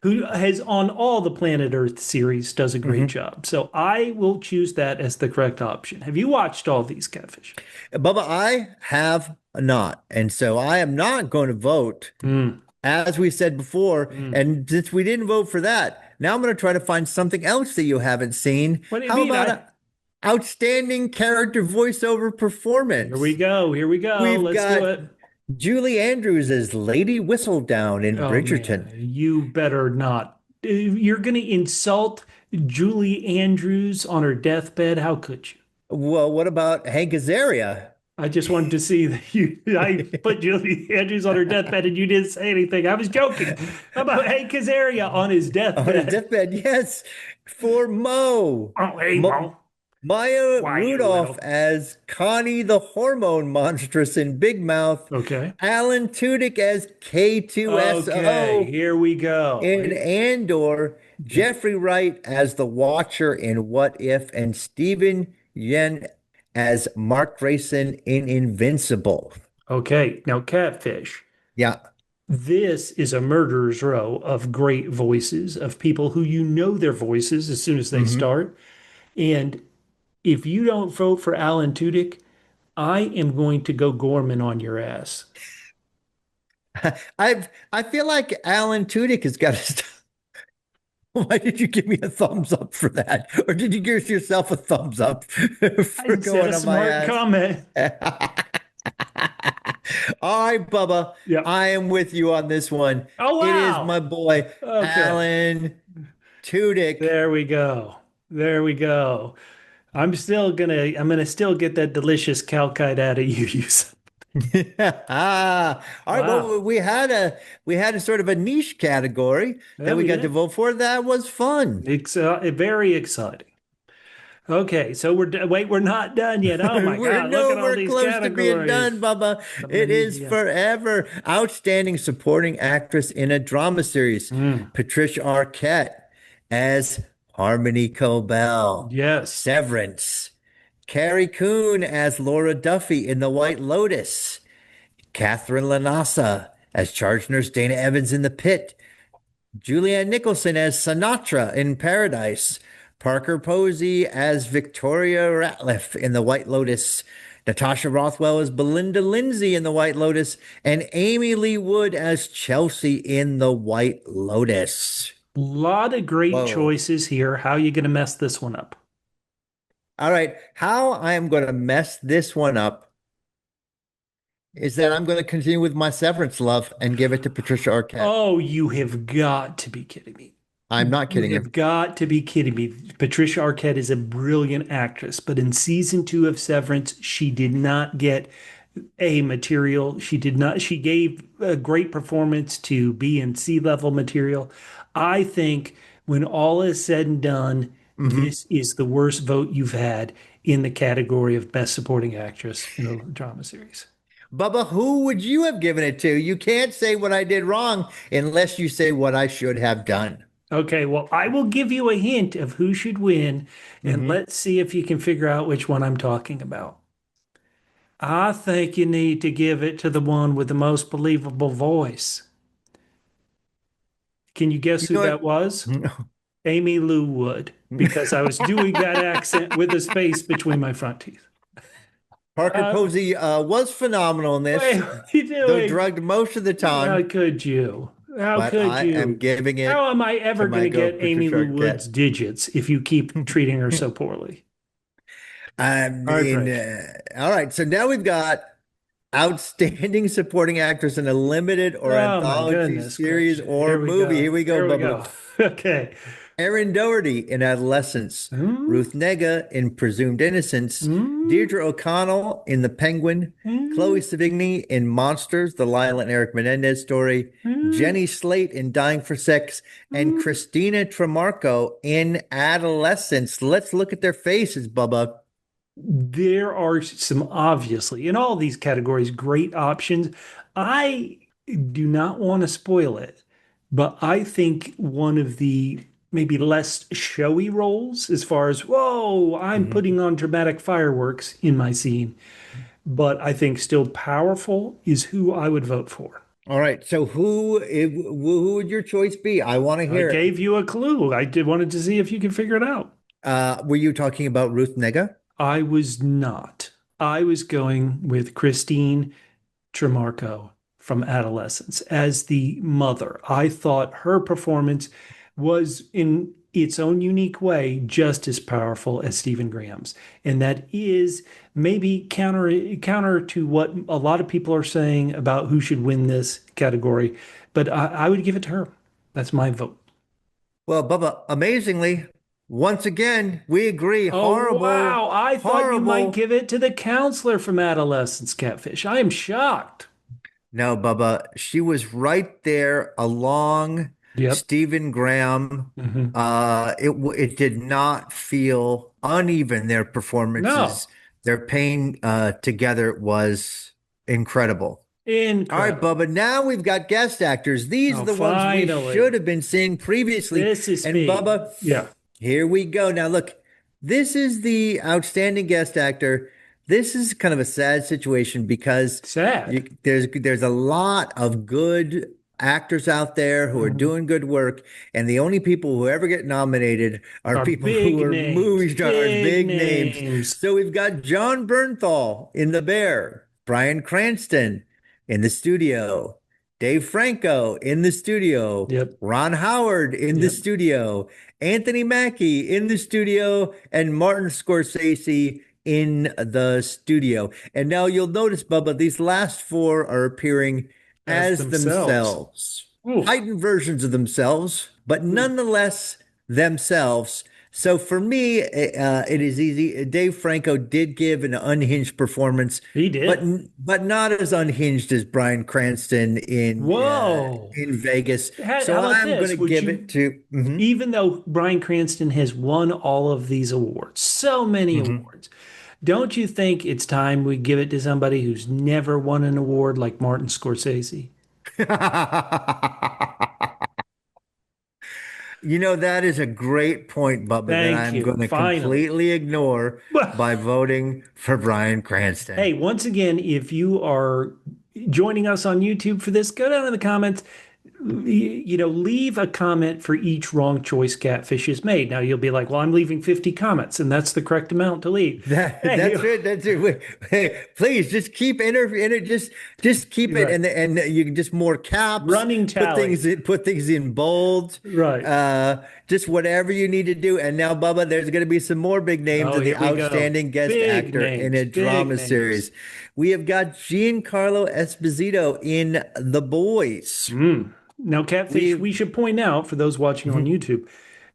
A: who has on all the Planet Earth series does a great
B: Mhm.
A: job. So I will choose that as the correct option. Have you watched all these, Catfish?
B: Bubba, I have not. And so I am not going to vote,
A: Mm,
B: as we said before.
A: mm.
B: And since we didn't vote for that, now I'm going to try to find something else that you haven't seen.
A: What do you
B: How
A: mean?
B: about a outstanding character voiceover
A: Here we
B: performance?
A: go. Here we go.
B: We've
A: Let's do
B: got
A: it.
B: Julie Andrews as Lady Whistledown in
A: Oh man,
B: Bridgerton.
A: you better not. You're going to insult Julie Andrews on her deathbed. How could you?
B: Well, what about Hank Azaria
A: I just wanted to see that you. I put Julie Andrews on her deathbed and you didn't say anything. I was joking. How about Hank Azaria on his
B: on his
A: deathbed?
B: deathbed? Yes, for Mo.
A: Oh, hey,
B: Mo
A: Mo.
B: Maya
A: Why, you
B: Rudolph
A: little?
B: as Connie the hormone monstrous in Big Mouth.
A: Okay.
B: Alan Tudyk as
A: Okay.
B: K2SO
A: Here we go.
B: in Andor. Jeffrey Wright as the Watcher in What If, and Stephen Yen as Mark Grayson in Invincible.
A: Okay. Now, Catfish.
B: Yeah.
A: This is a murderer's row of great voices of people who you know their voices as soon as they
B: Hmm.
A: start. And if you don't vote for Alan Tudyk, I am going to go Gorman on your ass.
B: I feel like Alan Tudyk has got to Why did you give me a thumbs up for that? Or did you give yourself a thumbs up for
A: I said a
B: going on my
A: smart
B: ass?
A: comment.
B: All right, Bubba,
A: Yeah.
B: I am with you on this one.
A: Oh,
B: It is
A: wow.
B: my boy,
A: Okay.
B: Alan Tudyk.
A: There we go. There we go. I'm gonna still get that delicious calcite out of you.
B: All right,
A: Wow.
B: well, we had a sort of a niche category
A: Yeah,
B: that we
A: we
B: got to
A: did.
B: vote for. That was fun.
A: Very exciting. Okay, so wait, we're not done yet. Oh my
B: We're
A: God, look at all
B: nowhere
A: these
B: close to being
A: categories.
B: done, Bubba.
A: I'm gonna
B: It
A: need
B: is
A: you.
B: forever. Outstanding supporting actress in a drama series.
A: Mm,
B: Patricia Arquette as Harmony Cobell.
A: yes.
B: Severance. Carrie Coon as Laura Duffy in The White Lotus. Catherine Lanasa as charge nurse Dana Evans in The Pit. Julianne Nicholson as Sinatra in Paradise. Parker Posey as Victoria Ratliff in The White Lotus. Natasha Rothwell as Belinda Lindsay in The White Lotus. And Amy Lee Wood as Chelsea in The White Lotus.
A: A lot of great
B: Whoa.
A: choices here. How are you gonna mess this one up?
B: All right. How I am going to mess this one up is that I'm going to continue with my Severance love and give it to Patricia Arquette.
A: Oh, you have got to be kidding me.
B: I'm not
A: You
B: kidding you.
A: have got to be kidding me. Patricia Arquette is a brilliant actress, but in season two of Severance, she did not get A material. She did not, she gave a great performance to B and C level material. I think when all is said and done,
B: Mhm.
A: this is the worst vote you've had in the category of Best Supporting Actress in a drama series.
B: Bubba, who would you have given it to? You can't say what I did wrong unless you say what I should have done.
A: Okay, well, I will give you a hint of who should win, and
B: Hmm.
A: let's see if you can figure out which one I'm talking about. I think you need to give it to the one with the most believable voice. Can you guess
B: You
A: who
B: know
A: that was?
B: what?
A: Amy Lou Wood, because I was doing that accent with a space between my front teeth.
B: Parker
A: Uh,
B: Posey was phenomenal in
A: Wait,
B: this,
A: what are you
B: though
A: doing?
B: drugged most of the
A: How
B: time.
A: could you? How
B: But
A: could
B: I am
A: you?
B: giving
A: How
B: it
A: am I
B: to
A: ever going
B: my
A: to
B: girl
A: get Amy
B: Patricia
A: Lou
B: Arquette.
A: Wood's digits if you keep treating her so poorly?
B: I mean,
A: Heartbreak.
B: all right. So now we've got outstanding supporting actress in a limited or
A: Oh my
B: anthology
A: goodness
B: series
A: gracious.
B: or
A: Here we
B: movie.
A: go.
B: Here we go,
A: Here we
B: Bubba.
A: go. Okay.
B: Erin Doherty in Adolescence,
A: Hmm?
B: Ruth Negga in Presumed Innocence,
A: Hmm?
B: Deirdre O'Connell in The Penguin,
A: Hmm?
B: Chloe Sevigny in Monsters, the Lyle and Eric Menendez story,
A: Hmm?
B: Jenny Slate in Dying for Sex, and
A: Hmm?
B: Christina Tremarco in Adolescence. Let's look at their faces, Bubba.
A: There are some obviously in all these categories great options. I do not want to spoil it, but I think one of the maybe less showy roles as far as, whoa, I'm
B: Mhm.
A: putting on dramatic fireworks in my scene, but I think still powerful is who I would vote for.
B: All right. So who would your choice be? I want to
A: I
B: hear it.
A: gave you a clue. I did wanted to see if you can figure it out.
B: Were you talking about Ruth Negga?
A: I was not. I was going with Christine Tremarco from Adolescence as the mother. I thought her performance was, in its own unique way, just as powerful as Stephen Graham's, and that is maybe counter to what a lot of people are saying about who should win this category. But I would give it to her. That's my vote.
B: Well, Bubba, amazingly, once again, we agree.
A: Oh,
B: Horrible,
A: wow. I thought you might
B: horrible.
A: give it to the counselor from Adolescence, Catfish. I am shocked.
B: No, Bubba, she was right there along
A: Yep.
B: Stephen Graham.
A: Hmm.
B: It did not feel uneven. Their performances,
A: No,
B: their pain together was incredible. All right,
A: incredible.
B: Bubba. Now we've got guest actors. These are
A: Oh,
B: the ones we should
A: finally.
B: have been seeing previously.
A: This is
B: And
A: speed.
B: Bubba,
A: Yeah.
B: here we go. Now, look, this is the outstanding guest actor. This is kind of a sad situation because
A: Sad.
B: there's a lot of good actors out there who are
A: Mhm.
B: doing good work, and the only people who ever get nominated are
A: Are
B: people who
A: big
B: are
A: names.
B: movie stars,
A: Big
B: big names.
A: names.
B: So we've got John Bernthal in The Bear, Bryan Cranston in The Studio, Dave Franco in the studio,
A: Yep.
B: Ron Howard in the
A: Yep.
B: studio, Anthony Mackie in the studio, and Martin Scorsese in the studio. And now you'll notice, Bubba, these last four are appearing
A: As
B: as
A: themselves.
B: themselves,
A: Oof.
B: heightened versions of themselves, but
A: Oof.
B: nonetheless themselves. So for me, it is easy. Dave Franco did give an unhinged performance,
A: He
B: but
A: did.
B: but not as unhinged as Bryan Cranston
A: Whoa.
B: in Vegas.
A: How
B: So
A: about
B: I'm going
A: this?
B: to
A: Would
B: give
A: you,
B: it to.
A: even though Bryan Cranston has won all of these awards, so many
B: Mhm.
A: awards, don't you think it's time we give it to somebody who's never won an award like Martin Scorsese?
B: You know, that is a great point, Bubba, that
A: Thank
B: I'm
A: you.
B: going to
A: Finally.
B: completely ignore by voting for Bryan
A: Hey,
B: Cranston.
A: once again, if you are joining us on YouTube for this, go down in the comments, leave a comment for each wrong choice Catfish has made. Now you'll be like, well, I'm leaving 50 comments, and that's the correct amount to leave. Hey,
B: That's it. That's it. Hey, please just keep just keep it,
A: right.
B: and you can just more caps,
A: Running tally.
B: put things in bold,
A: Right.
B: just whatever you need to do. And now, Bubba, there's going to be some more big names
A: Oh,
B: of the
A: here we go.
B: outstanding guest
A: Big
B: actor in a
A: names, big
B: drama
A: names.
B: series. We have got Giancarlo Esposito in The Boys.
A: Now, Catfish,
B: We've
A: we should point out for those watching on YouTube,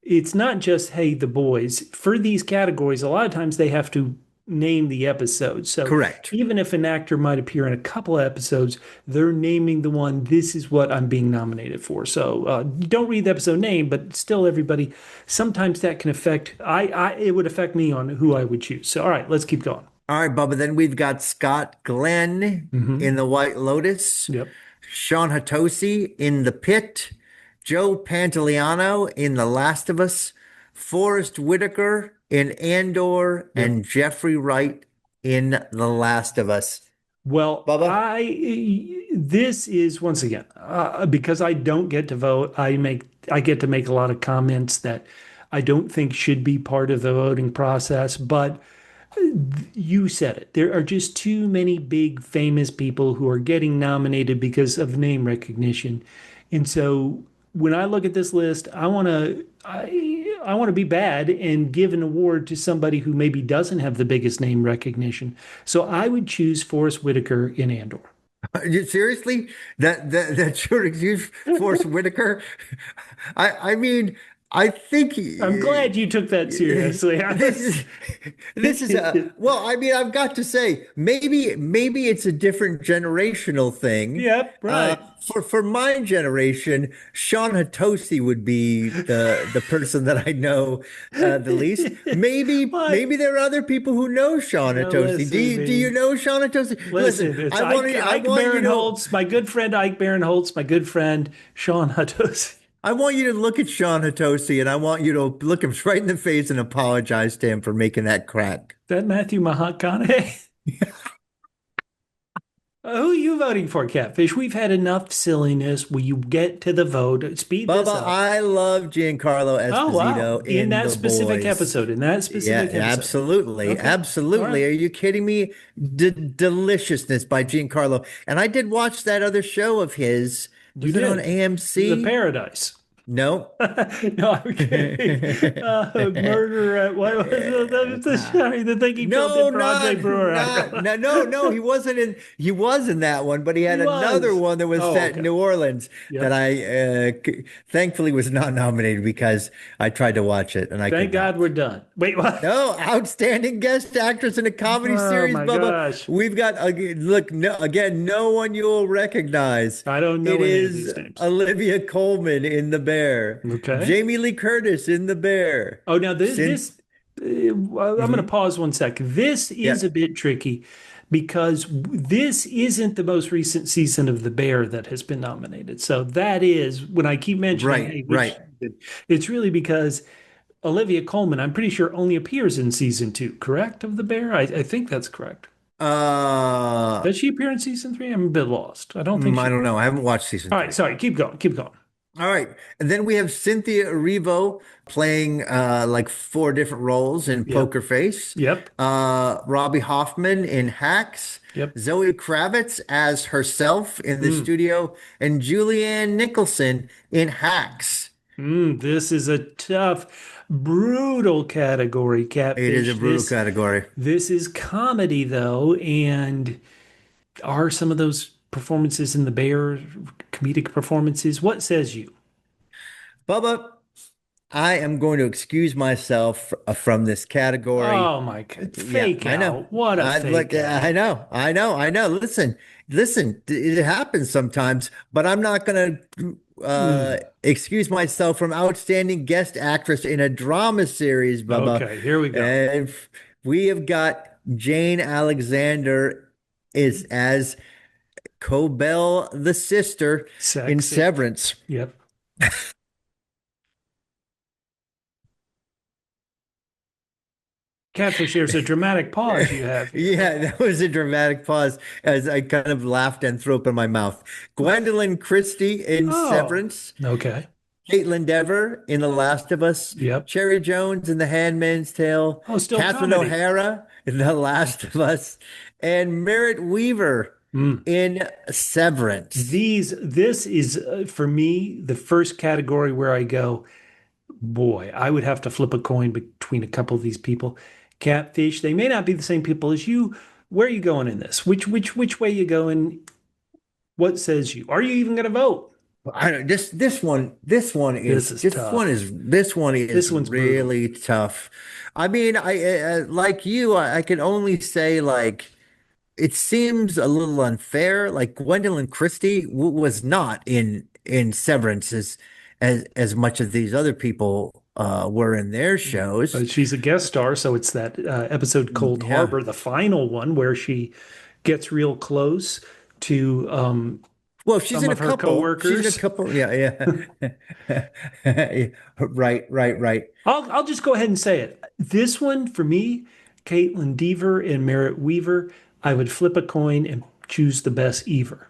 A: it's not just, hey, the boys. For these categories, a lot of times they have to name the episode. So
B: correct.
A: even if an actor might appear in a couple of episodes, they're naming the one, this is what I'm being nominated for. So you don't read the episode name, but still, everybody, sometimes that can affect, it would affect me on who I would choose. So, all right, let's keep going.
B: All right, Bubba. Then we've got Scott Glenn in
A: Hmm.
B: The White Lotus,
A: Yep.
B: Sean Hatosi in The Pit, Joe Pantoliano in The Last of Us, Forrest Whitaker in Andor,
A: Yep.
B: and Jeffrey Wright in The Last of Us.
A: Well,
B: Bubba?
A: this is once again, because I don't get to vote, I get to make a lot of comments that I don't think should be part of the voting process, but you said it. There are just too many big famous people who are getting nominated because of name recognition. And so when I look at this list, I want to be bad and give an award to somebody who maybe doesn't have the biggest name recognition. So I would choose Forrest Whitaker in Andor.
B: Seriously? That's your excuse, Forrest Whitaker? I mean, I think
A: I'm glad you took that seriously. I
B: this
A: was
B: is this is a well, I mean, I've got to say, maybe it's a different generational thing.
A: Yep, right.
B: For my generation, Sean Hatosi would be the person that I know the least.
A: What?
B: Maybe there are other people who know Sean
A: No,
B: Hatosi.
A: listen,
B: Do you
A: man.
B: know Sean Hatosi? Listen,
A: Listen, it's Ike,
B: I
A: Ike
B: want you to
A: Barinholtz, my good friend Ike Barinholtz, my good friend Sean Huttos.
B: I want you to look at Sean Hatosi, and I want you to look him right in the face and apologize to him for making that crack.
A: That Matthew McConaughey? Who are you voting for, Catfish? We've had enough silliness. Will you get to the vote? Speed this
B: Bubba,
A: up.
B: I love Giancarlo
A: Oh, wow.
B: Esposito
A: In
B: in
A: that
B: The
A: specific
B: Boys.
A: episode, in that
B: Yeah,
A: specific episode.
B: absolutely.
A: Okay. All
B: Absolutely.
A: right.
B: Are you kidding me? Deliciousness by Giancarlo. And I did watch that other show of his.
A: You
B: Was it on
A: did. The
B: AMC?
A: Paradise.
B: No.
A: No, I'm kidding. Murder at what was the show? The thing he filmed in
B: No,
A: Project Brewer.
B: no. He was in that one, but he
A: He
B: had another
A: was.
B: one that was
A: Oh,
B: set in
A: okay.
B: New Orleans that
A: Yep.
B: I thankfully was not nominated because I tried to watch it and I
A: Thank
B: could
A: God
B: not.
A: we're done. Wait, what?
B: No, outstanding guest actress in a comedy
A: Oh
B: series,
A: my
B: Bubba.
A: gosh.
B: We've got look, no, again, no one you'll recognize.
A: I don't
B: It
A: know any of
B: is
A: these names.
B: Olivia Colman in The Bear,
A: Okay.
B: Jamie Lee Curtis in The Bear.
A: Oh, now
B: Sin
A: I'm going to
B: Mhm.
A: pause one sec. This is
B: Yeah,
A: a bit tricky because this isn't the most recent season of The Bear that has been nominated. So that is when I keep mentioning,
B: right,
A: hey, which
B: right.
A: it's really because Olivia Colman, I'm pretty sure, only appears in season two, correct? Of The Bear? I think that's correct.
B: Uh,
A: Does she appear in season three? I'm a bit lost. I don't think
B: I
A: she.
B: don't know. I haven't watched season
A: All right,
B: three.
A: sorry. Keep going. Keep going.
B: All right. And then we have Cynthia Erivo playing like four different roles in
A: Yep.
B: Poker Face.
A: Yep.
B: Robbie Hoffman in Hacks.
A: Yep.
B: Zoe Kravitz as herself in the
A: Mm.
B: studio, and Julianne Nicholson in Hacks.
A: This is a tough, brutal category,
B: It is a
A: Catfish.
B: brutal
A: This
B: category.
A: this is comedy though, and are some of those performances in the Bear comedic performances? What says you?
B: Bubba, I am going to excuse myself from this category.
A: Oh my God.
B: Yeah,
A: Fake
B: I know.
A: out. What a
B: I look,
A: fake
B: I
A: out.
B: know, I know, I know. Listen, it happens sometimes, but I'm not going to
A: Mm.
B: excuse myself from outstanding guest actress in a drama series, Bubba.
A: Okay, here we go.
B: And we have got Jane Alexander is as Cobell the sister in
A: Sexy.
B: Severance.
A: Yep. Catfish, there's a dramatic pause you have here.
B: Yeah, that was a dramatic pause as I kind of laughed and threw up in my mouth. Gwendolyn Christie in
A: Oh,
B: Severance,
A: okay.
B: Caitlin Dever in The Last of Us,
A: Yep.
B: Cherry Jones in The Handmaid's Tale,
A: Oh, still
B: Catherine
A: comedy.
B: O'Hara in The Last of Us, and Merritt Weaver
A: Mm.
B: in Severance.
A: This is for me the first category where I go, boy, I would have to flip a coin between a couple of these people. Catfish, they may not be the same people as you. Where are you going in this? Which way you going? What says you? Are you even going to vote?
B: I don't, this one
A: This
B: is
A: is tough.
B: this one
A: This
B: is
A: one's brutal.
B: really tough. I mean, I like you, I can only say like it seems a little unfair. Like Gwendolyn Christie w was not in Severance as much as these other people were in their shows.
A: But she's a guest star, so it's that episode Cold
B: Yeah.
A: Harbor, the final one where she gets real close to
B: Well, she's
A: some
B: in a
A: of her
B: couple. She's in a
A: coworkers.
B: couple. Yeah, yeah. Right, right, right.
A: I'll just go ahead and say it. This one for me, Caitlin Dever and Merritt Weaver, I would flip a coin and choose the best Ever.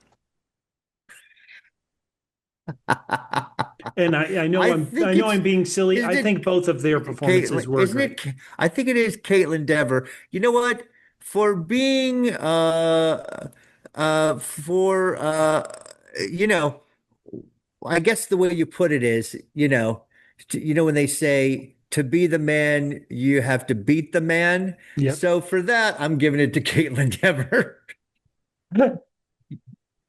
A: And
B: I think
A: I know I'm
B: it's
A: being silly.
B: isn't
A: I think both of their
B: it
A: performances
B: Caitlin?
A: were
B: Isn't
A: great.
B: it? I think it is Caitlin Dever. You know what? For being for you know, I guess the way you put it is, when they say to be the man, you have to beat the man.
A: Yep.
B: So for that, I'm giving it to Caitlin Dever.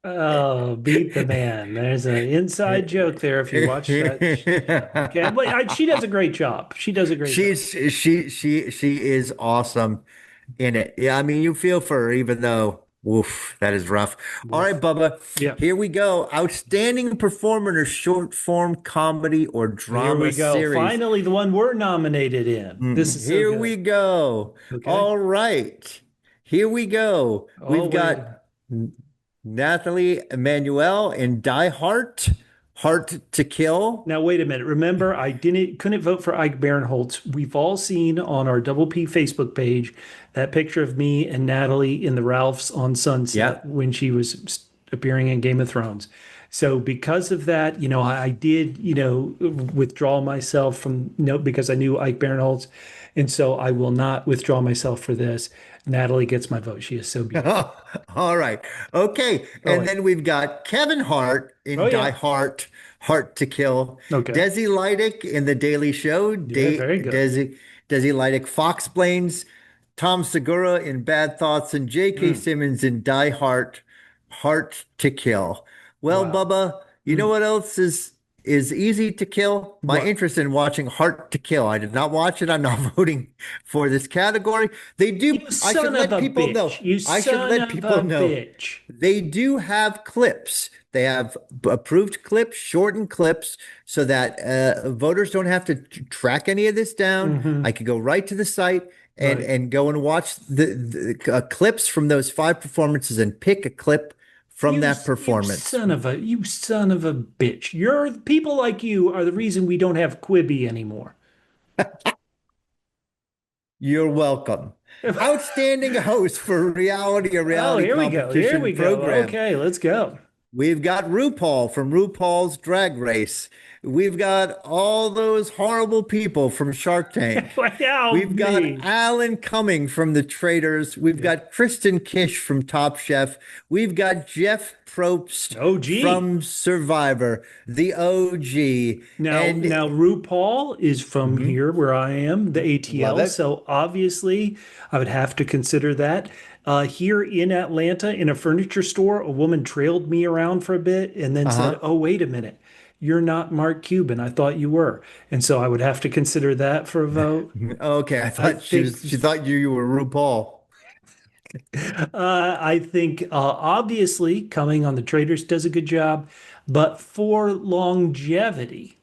A: Oh, beat the man. There's an inside joke there if you watch that. Okay, but she does a great job. She does a great job.
B: She is awesome in it. Yeah, I mean, you feel for her, even though, woof, that is rough. All right,
A: Woof.
B: Bubba,
A: Yeah,
B: here we go. Outstanding performer in a short form comedy or
A: here
B: drama
A: we go.
B: series.
A: Finally, the one we're nominated in. This is so
B: Here we
A: good.
B: go.
A: Okay.
B: All right, here we go.
A: Oh,
B: We've
A: wait.
B: got Nathalie Emmanuel in Die Hard, Heart to Kill.
A: Now, wait a minute. Remember, I couldn't vote for Ike Barinholtz. We've all seen on our Double P Facebook page that picture of me and Natalie in the Ralphs on Sunset
B: Yeah.
A: when she was appearing in Game of Thrones. So because of that, I did, withdraw myself from no because I knew Ike Barinholtz, and so I will not withdraw myself for this. Natalie gets my vote. She is so beautiful.
B: All right. Okay.
A: Oh,
B: And
A: wait.
B: then we've got Kevin Hart
A: Oh
B: in Die
A: yeah.
B: Hard, Heart to Kill.
A: Okay.
B: Desi Lydic in The Daily Show.
A: Yeah, very good.
B: Desi Lydic Fox Planes. Tom Segura in Bad Thoughts and J.K.
A: Mm,
B: Simmons in Die Hard, Heart to Kill. Well,
A: wow.
B: Bubba, you know
A: Mm,
B: what else is easy to kill? My
A: what?
B: interest in watching Heart to Kill. I did not watch it. I'm not voting for this category. They do.
A: You
B: I should
A: son of
B: let
A: a
B: people know.
A: bitch. You
B: I should
A: son
B: let
A: of
B: people
A: a
B: know.
A: bitch.
B: They do have clips. They have approved clips, shortened clips, so that voters don't have to track any of this down. I
A: Hmm.
B: could go right to the site and
A: Right.
B: and go and watch the clips from those five performances and pick a clip from that performance.
A: You son of a bitch. People like you are the reason we don't have Quibi anymore.
B: You're welcome. Outstanding host for a
A: Oh,
B: reality
A: here we go. Here
B: competition
A: we go.
B: program.
A: Okay, let's go.
B: We've got RuPaul from RuPaul's Drag Race. We've got all those horrible people from Shark Tank.
A: Help
B: We've got
A: me.
B: Alan Cumming from The Traitors. We've
A: Yep.
B: got Kristen Kish from Top Chef. We've got Jeff Probst
A: OG.
B: from Survivor, the OG. And
A: Now RuPaul is from
B: mhm,
A: here where I am, the
B: love
A: ATL.
B: it.
A: So obviously, I would have to consider that. Here in Atlanta, in a furniture store, a woman trailed me around for a bit and then said,
B: Uh-huh.
A: "Oh, wait a minute, you're not Mark Cuban. I thought you were." And so I would have to consider that for a vote.
B: Okay, I
A: I
B: thought
A: think
B: she thought you were RuPaul.
A: obviously coming on the Traders does a good job, but for longevity,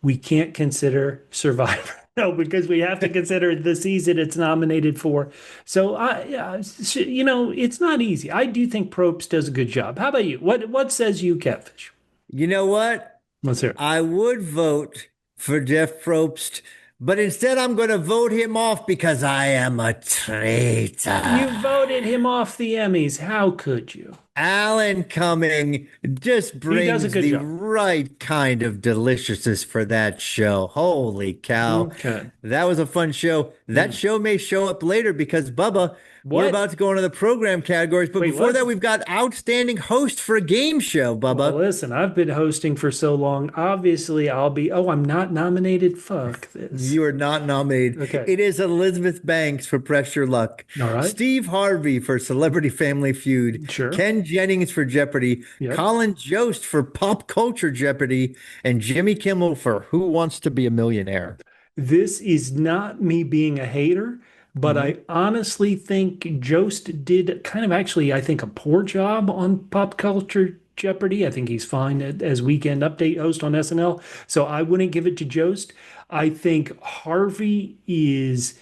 A: we can't consider Survivor. No, because we have to consider the season it's nominated for. So it's not easy. I do think Probst does a good job. How about you? What says you, Catfish?
B: You know what?
A: Let's hear it.
B: I would vote for Jeff Probst, but instead I'm going to vote him off because I am a traitor.
A: You voted him off the Emmys. How could you?
B: Alan Cumming just
A: He does a
B: brings
A: good
B: the
A: job.
B: right kind of deliciousness for that show. Holy cow.
A: Okay.
B: That was a fun show. That
A: Hmm.
B: show may show up later because Bubba, we're
A: What?
B: about to go into the program categories. But
A: Wait,
B: before
A: what?
B: that, we've got outstanding host for a game show,
A: Well,
B: Bubba.
A: listen, I've been hosting for so long. Obviously, I'll be. Oh, I'm not nominated. Fuck this.
B: You are not nominated.
A: Okay.
B: It is Elizabeth Banks for Press Your Luck,
A: All right.
B: Steve Harvey for Celebrity Family Feud,
A: Sure.
B: Ken Jennings for Jeopardy,
A: Yep.
B: Colin Jost for Pop Culture Jeopardy, and Jimmy Kimmel for Who Wants to Be a Millionaire.
A: This is not me being a hater, but
B: Mhm.
A: I honestly think Jost did kind of actually, I think, a poor job on Pop Culture Jeopardy. I think he's fine as weekend update host on SNL. So I wouldn't give it to Jost. I think Harvey is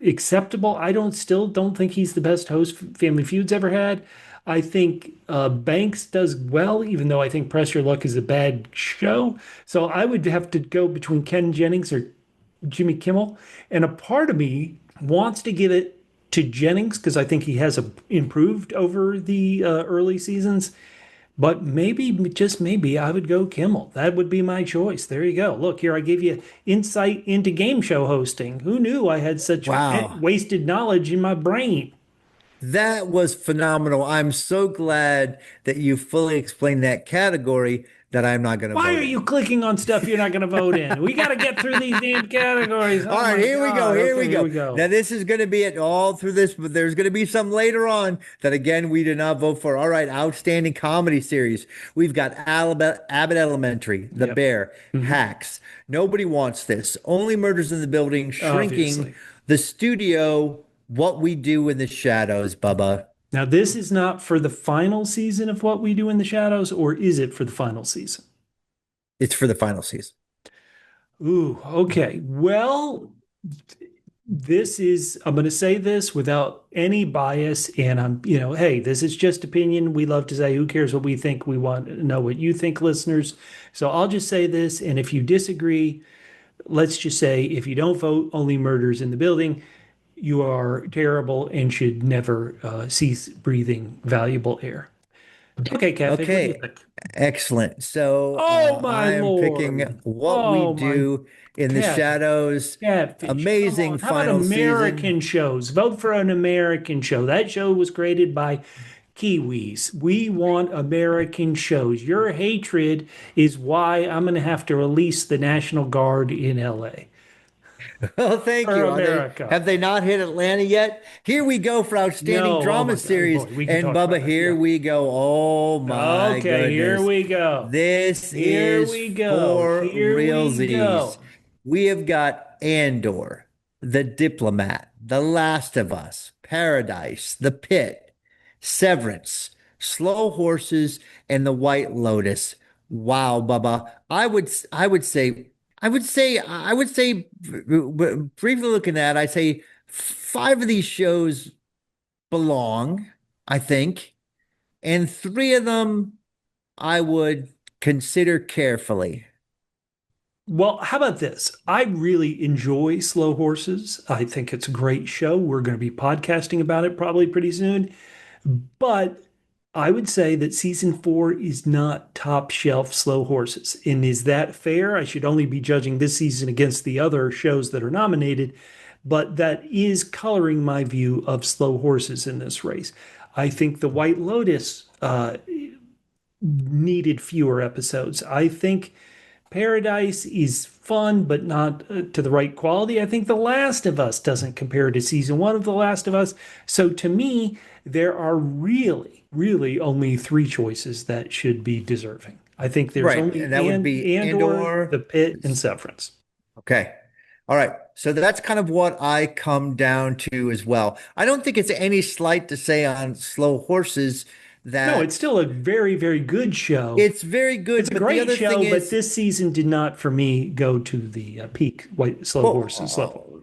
A: acceptable. I don't think he's the best host Family Feud's ever had. I think Banks does well, even though I think Press Your Luck is a bad show. So I would have to go between Ken Jennings or Jimmy Kimmel. And a part of me wants to give it to Jennings because I think he has improved over the early seasons. But maybe, just maybe, I would go Kimmel. That would be my choice. There you go. Look, here I gave you insight into game show hosting. Who knew I had such
B: Wow.
A: wasted knowledge in my brain?
B: That was phenomenal. I'm so glad that you fully explained that category that I'm not going to
A: Why are
B: vote
A: you
B: in.
A: clicking on stuff you're not going to vote in? We got to get through these damn categories.
B: All
A: Oh
B: right,
A: my
B: here we go.
A: God.
B: Here
A: Okay,
B: we
A: here
B: go.
A: we go.
B: Now, this is going to be it all through this, but there's going to be some later on that, again, we did not vote for. All right, outstanding comedy series. We've got Abbott Elementary, The
A: Yep.
B: Bear,
A: Mhm.
B: Hacks, Nobody Wants This, Only Murders in the Building, Shrinking,
A: Obviously.
B: The Studio, What We Do in the Shadows, Bubba.
A: Now, this is not for the final season of What We Do in the Shadows, or is it for the final season?
B: It's for the final season.
A: Ooh, okay. Well, I'm going to say this without any bias. And hey, this is just opinion. We love to say, who cares what we think? We want to know what you think, listeners. So I'll just say this. And if you disagree, let's just say if you don't vote only murders in the building, you are terrible and should never cease breathing valuable air. Okay, Catfish, what do you
B: Okay,
A: think?
B: excellent. So
A: Oh, my
B: I am picking
A: Lord.
B: What We
A: Oh, my
B: Do in the
A: Cat.
B: Shadows.
A: Catfish, come
B: Amazing
A: on. How about
B: final season.
A: American shows? Vote for an American show. That show was created by Kiwis. We want American shows. Your hatred is why I'm going to have to release the National Guard in LA.
B: Oh, thank
A: For
B: you.
A: America.
B: Have they not hit Atlanta yet? Here we go for outstanding
A: No, oh
B: drama
A: my God,
B: series.
A: boy, we can
B: And
A: talk about
B: Bubba,
A: that.
B: here
A: Yeah.
B: we go. Oh my
A: Okay, here
B: goodness.
A: we go.
B: This
A: Here
B: is
A: we go.
B: for
A: Here we
B: realsies.
A: go.
B: We have got Andor, The Diplomat, The Last of Us, Paradise, The Pit, Severance, Slow Horses, and The White Lotus. Wow, Bubba. I would say, briefly looking at, I'd say five of these shows belong, I think, and three of them I would consider carefully.
A: Well, how about this? I really enjoy Slow Horses. I think it's a great show. We're going to be podcasting about it probably pretty soon. But I would say that season 4 is not top shelf slow horses. And is that fair? I should only be judging this season against the other shows that are nominated, but that is coloring my view of slow horses in this race. I think The White Lotus needed fewer episodes. I think Paradise is fun, but not to the right quality. I think The Last of Us doesn't compare to season 1 of The Last of Us. So to me, there are really, really only three choices that should be deserving. I think there's
B: Right.
A: only
B: And that would be
A: Andor, The
B: Andor.
A: Pit, and Severance.
B: Okay. All right. So that's kind of what I come down to as well. I don't think it's any slight to say on Slow Horses
A: No, it's
B: that
A: still a very, very good show.
B: it's very
A: It's
B: good,
A: a
B: but the
A: great
B: other thing
A: show, but
B: is,
A: this season did not, for me, go to the peak White Slow Horses level.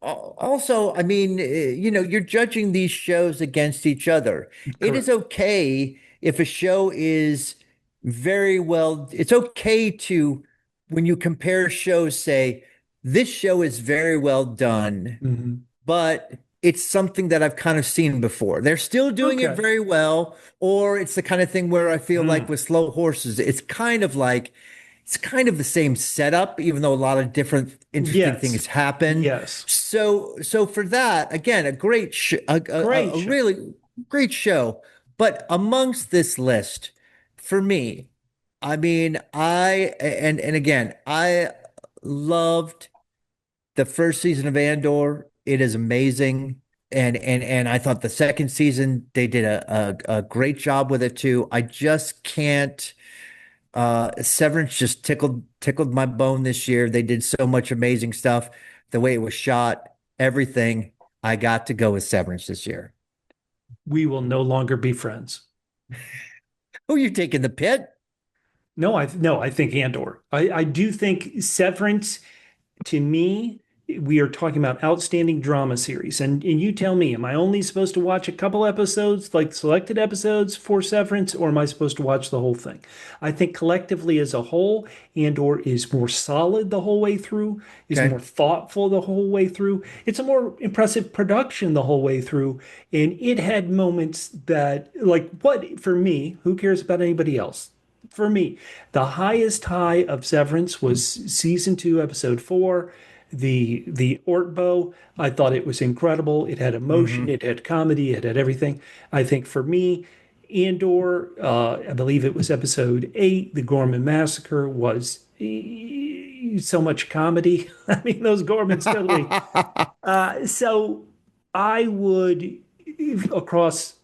B: well, also, I mean, you're judging these shows against each other. It is
A: Correct.
B: okay if a show is very well, it's okay to, when you compare shows, say, this show is very well done,
A: Mhm.
B: but it's something that I've kind of seen before. They're still doing it
A: Okay.
B: very well, or it's the kind of thing where I feel like
A: Mm.
B: with Slow Horses, it's kind of the same setup, even though a lot of different interesting
A: Yes.
B: things happen.
A: Yes.
B: So for that, again, a great sh
A: Great
B: a
A: show.
B: really great show. But amongst this list, for me, I mean, and again, I loved the first season of Andor. It is amazing. And I thought the second season they did a great job with it too. I just can't Severance just tickled my bone this year. They did so much amazing stuff. The way it was shot, everything. I got to go with Severance this year.
A: We will no longer be friends.
B: Who you taking the pit?
A: No, I think Andor. I do think Severance, to me, we are talking about outstanding drama series. And you tell me, am I only supposed to watch a couple episodes, like selected episodes for Severance, or am I supposed to watch the whole thing? I think collectively as a whole, Andor is more solid the whole way through, is
B: Okay.
A: more thoughtful the whole way through. It's a more impressive production the whole way through. And it had moments that, like, what, for me, who cares about anybody else? For me, the highest high of Severance was season 2, episode 4. The Ortbo, I thought it was incredible. It had emotion,
B: Hmm.
A: it had comedy, it had everything. I think for me, Andor, I believe it was episode 8, the Gorman Massacre was so much comedy. I mean, those Gormans totally. So I would across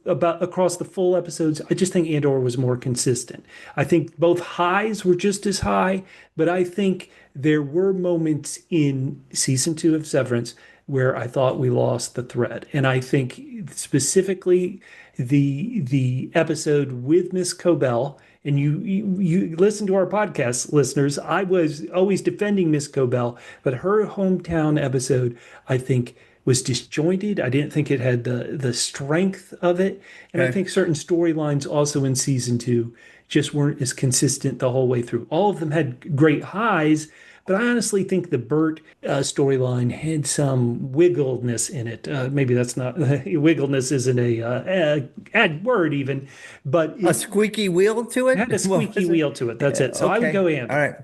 A: across the full episodes, I just think Andor was more consistent. I think both highs were just as high, but I think there were moments in season 2 of Severance where I thought we lost the thread. And I think specifically the episode with Miss Cobell, and you listen to our podcast, listeners. I was always defending Miss Cobell, but her hometown episode, I think, was disjointed. I didn't think it had the strength of it, and I
B: Okay.
A: think certain storylines also in season 2 just weren't as consistent the whole way through. All of them had great highs, but I honestly think the Bert storyline had some wiggleness in it. Maybe that's not wiggleness isn't a ad word even, but
B: A
A: it
B: squeaky wheel to it?
A: had a
B: What
A: squeaky
B: was it?
A: wheel to it. That's
B: Yeah,
A: it. So I would
B: okay.
A: go
B: All
A: Andor.
B: right.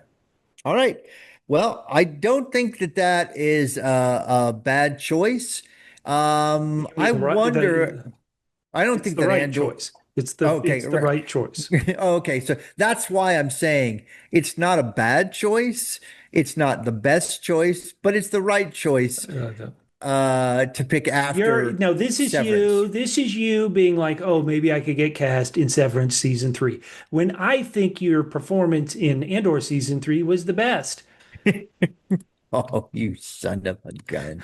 B: All right. Well, I don't think that that is a bad choice.
A: You mean
B: I
A: the right?
B: wonder. I don't
A: It's
B: think
A: the
B: that
A: right
B: Andor.
A: choice. It's
B: Okay,
A: the
B: right.
A: right choice.
B: Okay, so that's why I'm saying it's not a bad choice. It's not the best choice, but it's the right choice
A: The
B: to pick
A: You're
B: after
A: no, this is you.
B: Severance.
A: This is you being like, oh, maybe I could get cast in Severance season 3. When I think your performance in Andor season 3 was the best.
B: Oh, you son of a gun.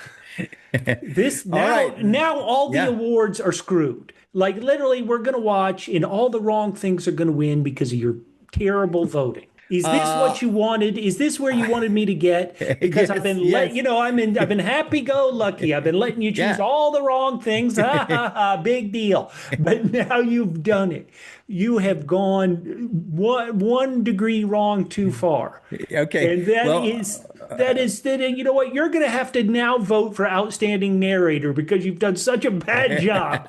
A: This
B: All right.
A: now all the
B: Yeah.
A: awards are screwed. Like literally, we're gonna watch, and all the wrong things are gonna win because of your terrible voting. Is this
B: Uh
A: what you wanted? Is this where you wanted me to get? Because I've
B: yes,
A: been
B: yes.
A: I've been happy go lucky. I've been letting you choose
B: Yeah.
A: all the wrong things. Ha ha ha, big deal. But now you've done it. You have gone one degree wrong too far.
B: Okay.
A: And
B: Well,
A: that you know what? You're going to have to now vote for outstanding narrator because you've done such a bad job.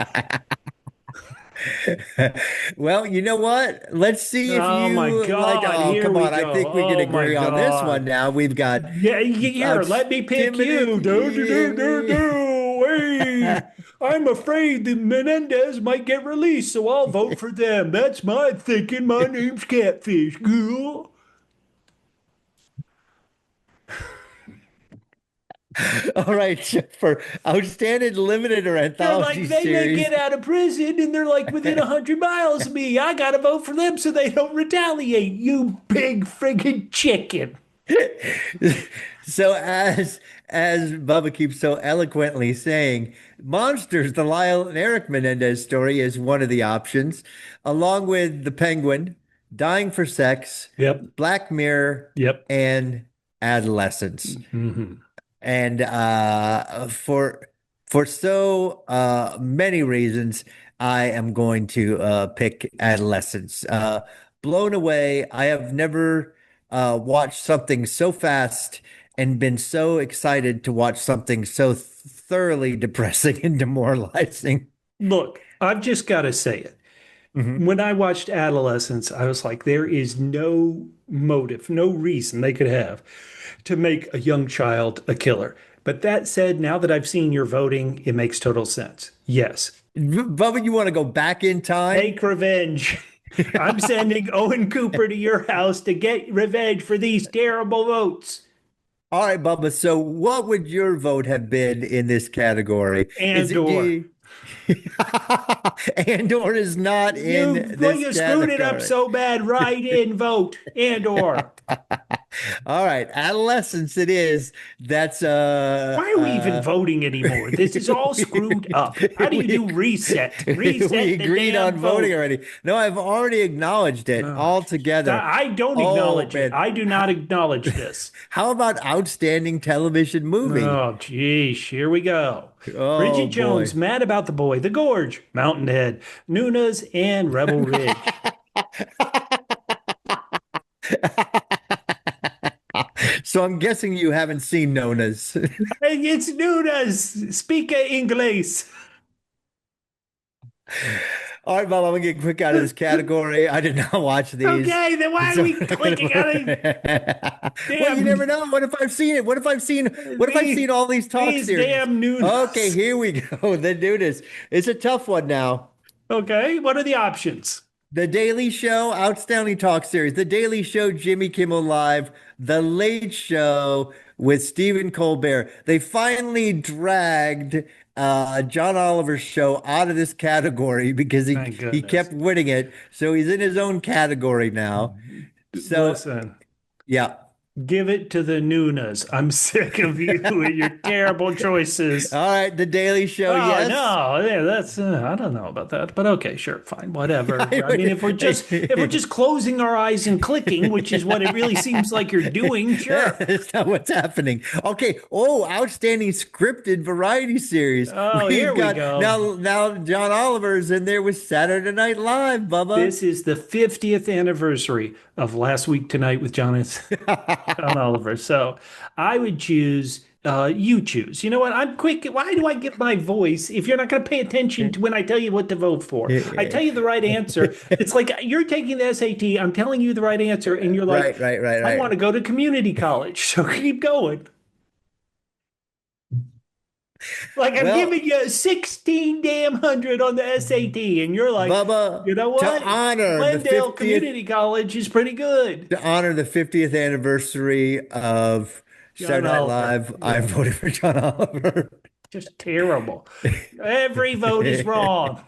B: Well, you know what? Let's see if
A: Oh my
B: you like.
A: God,
B: Oh,
A: here
B: come
A: we
B: on. I
A: go.
B: think we can
A: Oh my
B: agree on this one
A: God.
B: now. We've got
A: Yeah, here, let me pick you. Do, do, do, do,
B: outstanding.
A: do. Hey, I'm afraid the Menendez might get released, so I'll vote for them. That's my thinking. My name's Catfish. Cool.
B: All right, for outstanding limited or
A: They're
B: anthology
A: like, they may
B: series.
A: get out of prison and they're like within 100 miles of me. I gotta vote for them so they don't retaliate. You big friggin' chicken.
B: So as Bubba keeps so eloquently saying, Monsters, the Lyle and Eric Menendez story is one of the options, along with The Penguin, Dying for Sex,
A: Yep.
B: Black Mirror,
A: Yep.
B: and Adolescence.
A: Hmm.
B: And for so many reasons, I am going to pick Adolescence. Blown away. I have never watched something so fast and been so excited to watch something so thoroughly depressing and demoralizing.
A: Look, I've just got to say it.
B: Mhm.
A: When I watched Adolescence, I was like, there is no motive, no reason they could have to make a young child a killer. But that said, now that I've seen your voting, it makes total sense. Yes.
B: Bubba, you want to go back in time?
A: Take revenge. I'm sending Owen Cooper to your house to get revenge for these terrible votes.
B: All right, Bubba. So, what would your vote have been in this category? Is
A: And
B: it
A: or
B: you? Andor is not in
A: well,
B: this
A: you screwed it up
B: category.
A: so bad. Write in vote. And or
B: All right, adolescence it is. That's
A: why are we even voting anymore? This is all screwed up. How do you do
B: we
A: reset?
B: we
A: Reset the
B: agreed
A: damn
B: on voting
A: vote.
B: already. No, I've already acknowledged it
A: Oh,
B: all
A: geez.
B: together.
A: I don't
B: Oh
A: acknowledge it.
B: man.
A: I do not acknowledge this.
B: How about outstanding television movie?
A: Oh, geez, here we go.
B: Oh
A: Bridget Jones,
B: boy.
A: Mad About the Boy, The Gorge, Mountain Head, Nunes, and Rebel Ridge.
B: So I'm guessing you haven't seen Nona's.
A: Hey, it's Nunes. Speak English.
B: All right, Bob, I'm gonna get quick out of this category. I did not watch these.
A: Okay, then why are
B: So
A: we clicking on it?
B: well, you never
A: Damn,
B: know. What if I've seen it? What if I've seen
A: the,
B: all these talk
A: these
B: series?
A: damn
B: Okay,
A: Nunes.
B: here we go. The Dudas. It's a tough one now.
A: Okay, what are the options?
B: The Daily Show, outstanding talk series. The Daily Show, Jimmy Kimmel Live. The Late Show with Stephen Colbert. They finally dragged John Oliver's show out of this category because
A: Thank
B: he
A: goodness.
B: kept winning it. So he's in his own category now. So
A: Listen,
B: yeah.
A: give it to the Nunes. I'm sick of you and your terrible choices.
B: All right, The Daily Show,
A: Oh
B: yes.
A: no, yeah, that's I don't know about that, but okay, sure, fine, whatever. I mean, if we're
B: Hey,
A: just closing our eyes and clicking, which is what it really seems like you're doing, sure.
B: that's not what's happening. Okay. Oh, outstanding scripted variety series.
A: Oh, here
B: We've
A: we
B: got
A: go.
B: now John Oliver's in there with Saturday Night Live, Bubba.
A: This is the 50th anniversary of Last Week Tonight with John Oliver. So I would choose. You choose. You know what? I'm quick. Why do I get my voice if you're not going to pay attention to when I tell you what to vote for? I tell you the right answer. It's like you're taking the SAT. I'm telling you the right answer, and you're like,
B: Right, right, right,
A: I want
B: right.
A: to go to community college. So keep going. Like I'm
B: Well,
A: giving you 16 damn hundred on the SAT, and you're like,
B: Bubba,
A: you know
B: to
A: what?
B: honor the
A: Glendale
B: 50th
A: Community College is pretty good.
B: to honor the 50th anniversary of
A: John
B: Saturday Night
A: Oliver.
B: Live, I
A: Yeah,
B: voted for John Oliver.
A: just terrible. Every vote is wrong.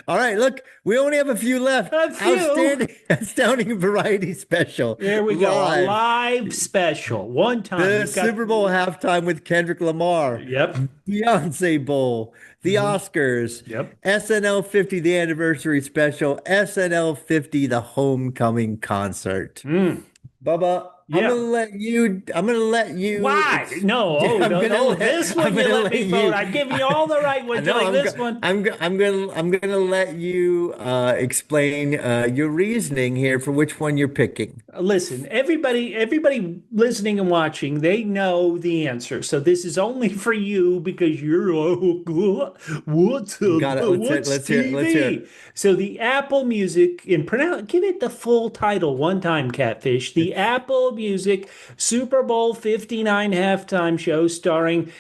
B: All right, look, we only have a few left.
A: A few.
B: Outstanding, astounding variety special
A: There we go. A
B: live.
A: live special. One time.
B: The
A: You've got,
B: Super Bowl halftime with Kendrick Lamar,
A: yep.
B: Beyonce Bowl, the
A: Mhm.
B: Oscars,
A: Yep.
B: SNL 50, the anniversary special, SNL 50, the homecoming concert.
A: Mm.
B: Bubba, I'm
A: Yeah.
B: gonna let you. I'm gonna let you.
A: Why? No. Oh,
B: I'm
A: no,
B: gonna
A: no.
B: let.
A: This
B: I'm
A: one you
B: gonna
A: let
B: let
A: me vote.
B: you.
A: I'm giving you all the right
B: I
A: ones. You
B: know.
A: like this one?
B: I'm gonna let you explain your reasoning here for which one you're picking.
A: Listen, everybody listening and watching, they know the answer. So this is only for you because you're
B: Got it.
A: what's
B: Let's hear it. Let's hear
A: TV?
B: it.
A: So the Apple Music in pronounce give it the full title one time, Catfish. The Apple Music Super Bowl 59 halftime show starring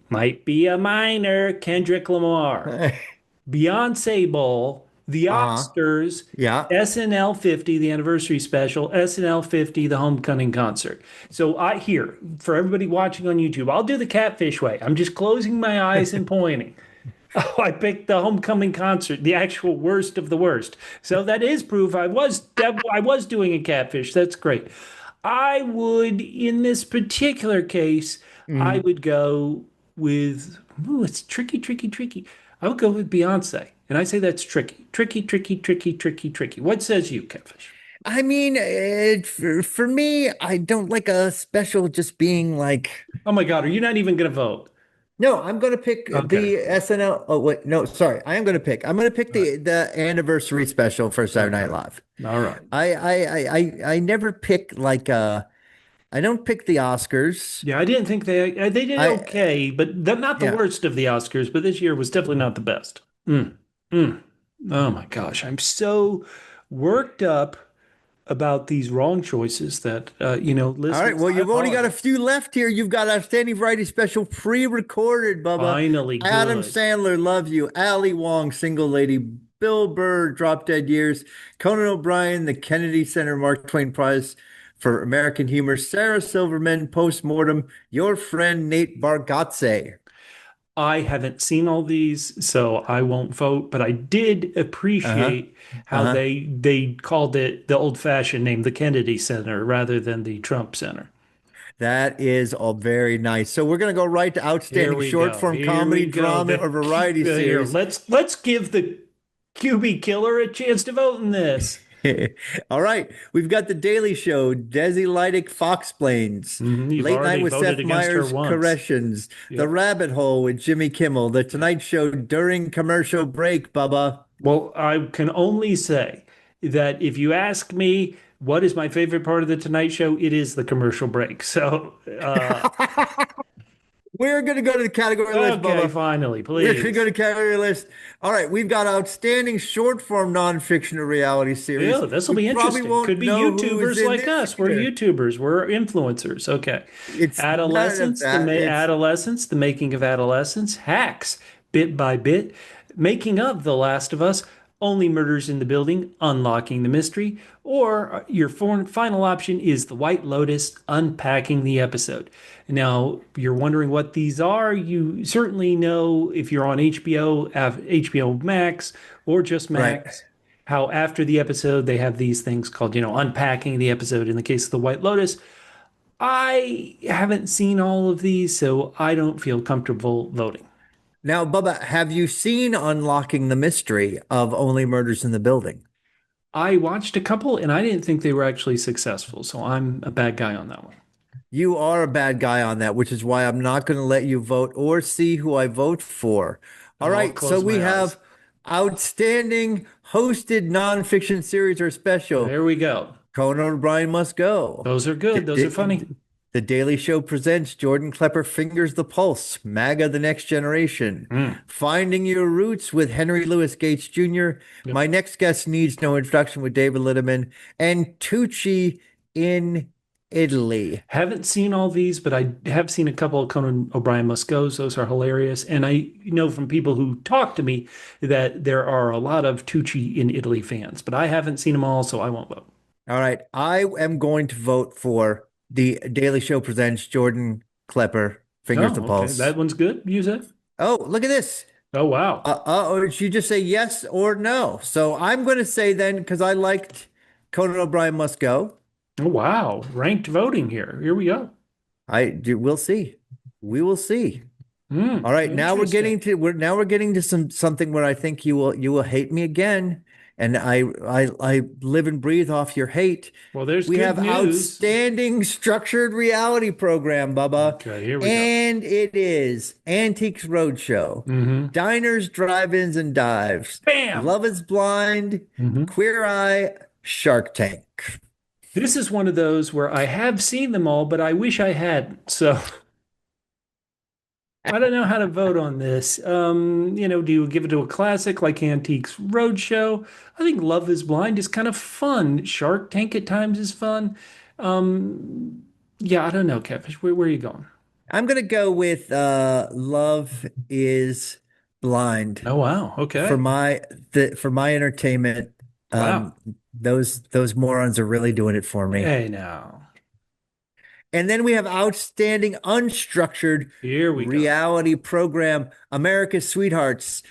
A: might be a minor Kendrick Lamar. Beyonce Bowl, the
B: Uh-huh.
A: Oscars,
B: Yeah.
A: SNL 50, the anniversary special, SNL 50, the homecoming concert. So I here for everybody watching on YouTube, I'll do the catfish way. I'm just closing my eyes and pointing. Oh, I picked the homecoming concert, the actual worst of the worst. So that is proof I was doing a catfish. That's great. I would, in this particular case, I
B: Mhm.
A: would go with, ooh, it's tricky, tricky, tricky. I would go with Beyonce. And I say that's tricky, tricky, tricky, tricky, tricky, tricky. What says you, Catfish?
B: I mean, for me, I don't like a special just being like.
A: Oh my God, are you not even going to vote?
B: No, I'm going to pick
A: Okay.
B: the SNL. Oh, wait, no, sorry. I am going to pick. I'm going to pick
A: All right.
B: the anniversary special for Saturday Night
A: Okay.
B: Live.
A: All right.
B: I never pick like I don't pick the Oscars.
A: Yeah, I didn't think they did
B: I
A: okay, but they're not the
B: Yeah.
A: worst of the Oscars, but this year was definitely not the best. Mm, mm. Oh my gosh, I'm so worked up about these wrong choices that
B: All right.
A: listeners,
B: Well,
A: I
B: you've only got a
A: apologize.
B: few left here. You've got Outstanding Variety Special pre-recorded, Bubba.
A: Finally
B: Adam
A: good.
B: Sandler, Love You. Ali Wong, Single Lady. Bill Burr, Drop Dead Years. Conan O'Brien, the Kennedy Center Mark Twain Prize for American Humor. Sarah Silverman, Postmortem. Your friend Nate Bargatze.
A: I haven't seen all these, so I won't vote, but I did
B: Uh-huh.
A: appreciate how
B: Uh-huh.
A: they called it the old-fashioned name, the Kennedy Center, rather than the Trump Center.
B: That is all very nice. So we're going to go right to
A: Here
B: Outstanding
A: we
B: Short
A: go.
B: Form
A: Here
B: Comedy,
A: we go.
B: Drama, or Variety
A: Here,
B: Series.
A: let's give the QB killer a chance to vote in this.
B: All right, we've got The Daily Show, Desi Lydic Foxplains,
A: You've
B: Late Night
A: already
B: with
A: voted
B: Seth
A: against her
B: Meyers,
A: once.
B: Corrections, The
A: Yep.
B: Rabbit Hole with Jimmy Kimmel, The
A: Yep.
B: Tonight Show during commercial break, Bubba.
A: Well, I can only say that if you ask me what is my favorite part of the Tonight Show, it is the commercial break. So,
B: We're going to go to the category list,
A: okay,
B: Bubba.
A: finally,
B: We're going to go
A: please.
B: to category list. All right, we've got Outstanding Short Form Nonfiction or Reality Series.
A: Yeah, this will
B: You
A: be
B: probably
A: interesting.
B: won't
A: Could be
B: know who is
A: YouTubers
B: in
A: like
B: this
A: us. We're
B: either.
A: YouTubers. We're influencers. Okay.
B: It's none of that.
A: Adolescence, the making of adolescence, hacks, bit by bit, making of The Last of Us, only murders in the building, unlocking the mystery, or your final option is The White Lotus, unpacking the episode. Now, you're wondering what these are. You certainly know if you're on HBO, HBO Max, or just
B: Right.
A: Max how after the episode they have these things called, unpacking the episode in the case of the White Lotus. I haven't seen all of these, so I don't feel comfortable voting.
B: Now, Bubba, have you seen Unlocking the Mystery of Only Murders in the Building?
A: I watched a couple and I didn't think they were actually successful, so I'm a bad guy on that one.
B: You are a bad guy on that, which is why I'm not going to let you vote or see who I vote for. All
A: Oh, I'll
B: right, so
A: close
B: we
A: my eyes.
B: have Outstanding Hosted Nonfiction Series or Special.
A: There we go.
B: Conan O'Brien Must Go.
A: Those are good. Those are funny.
B: The Daily Show presents Jordan Klepper Fingers the Pulse, MAGA the Next Generation,
A: Mm,
B: Finding Your Roots with Henry Louis Gates Jr.,
A: yep.
B: My Next Guest Needs No Introduction with David Letterman, and Tucci in Italy.
A: Haven't seen all these, but I have seen a couple of Conan O'Brien Must Goes. Those are hilarious. And I know from people who talk to me that there are a lot of Tucci in Italy fans, but I haven't seen them all, so I won't vote.
B: All right, I am going to vote for The Daily Show presents Jordan Klepper Fingers the
A: Oh, okay.
B: Pulse.
A: That one's good, you said?
B: Oh, look at this.
A: Oh, wow.
B: Or did you just say yes or no? So I'm going to say then, because I liked Conan O'Brien Must Go.
A: Oh, wow. Ranked voting here. Here we go.
B: We'll see. We will see. All right, now
A: Interesting.
B: we're getting to something where I think you will hate me again, and I live and breathe off your hate.
A: Well, there's
B: We
A: good
B: have
A: news.
B: outstanding structured reality program, Bubba,
A: Okay, here we go.
B: and it is Antiques Roadshow,
A: Hmm.
B: Diners, Drive-ins, and Dives,
A: Bam!
B: Love is Blind,
A: Hmm.
B: Queer Eye, Shark Tank.
A: This is one of those where I have seen them all, but I wish I hadn't. So I don't know how to vote on this. Do you give it to a classic like Antiques Roadshow? I think Love is Blind is kind of fun. Shark Tank at times is fun. Um, yeah, I don't know, Catfish. Where are you going?
B: I'm gonna go with Love is Blind
A: Oh, wow.
B: for
A: Okay.
B: my entertainment.
A: Wow.
B: Um, those morons are really doing it for me.
A: Hey, now.
B: And then we have outstanding unstructured
A: Here we go.
B: reality program, America's Sweethearts,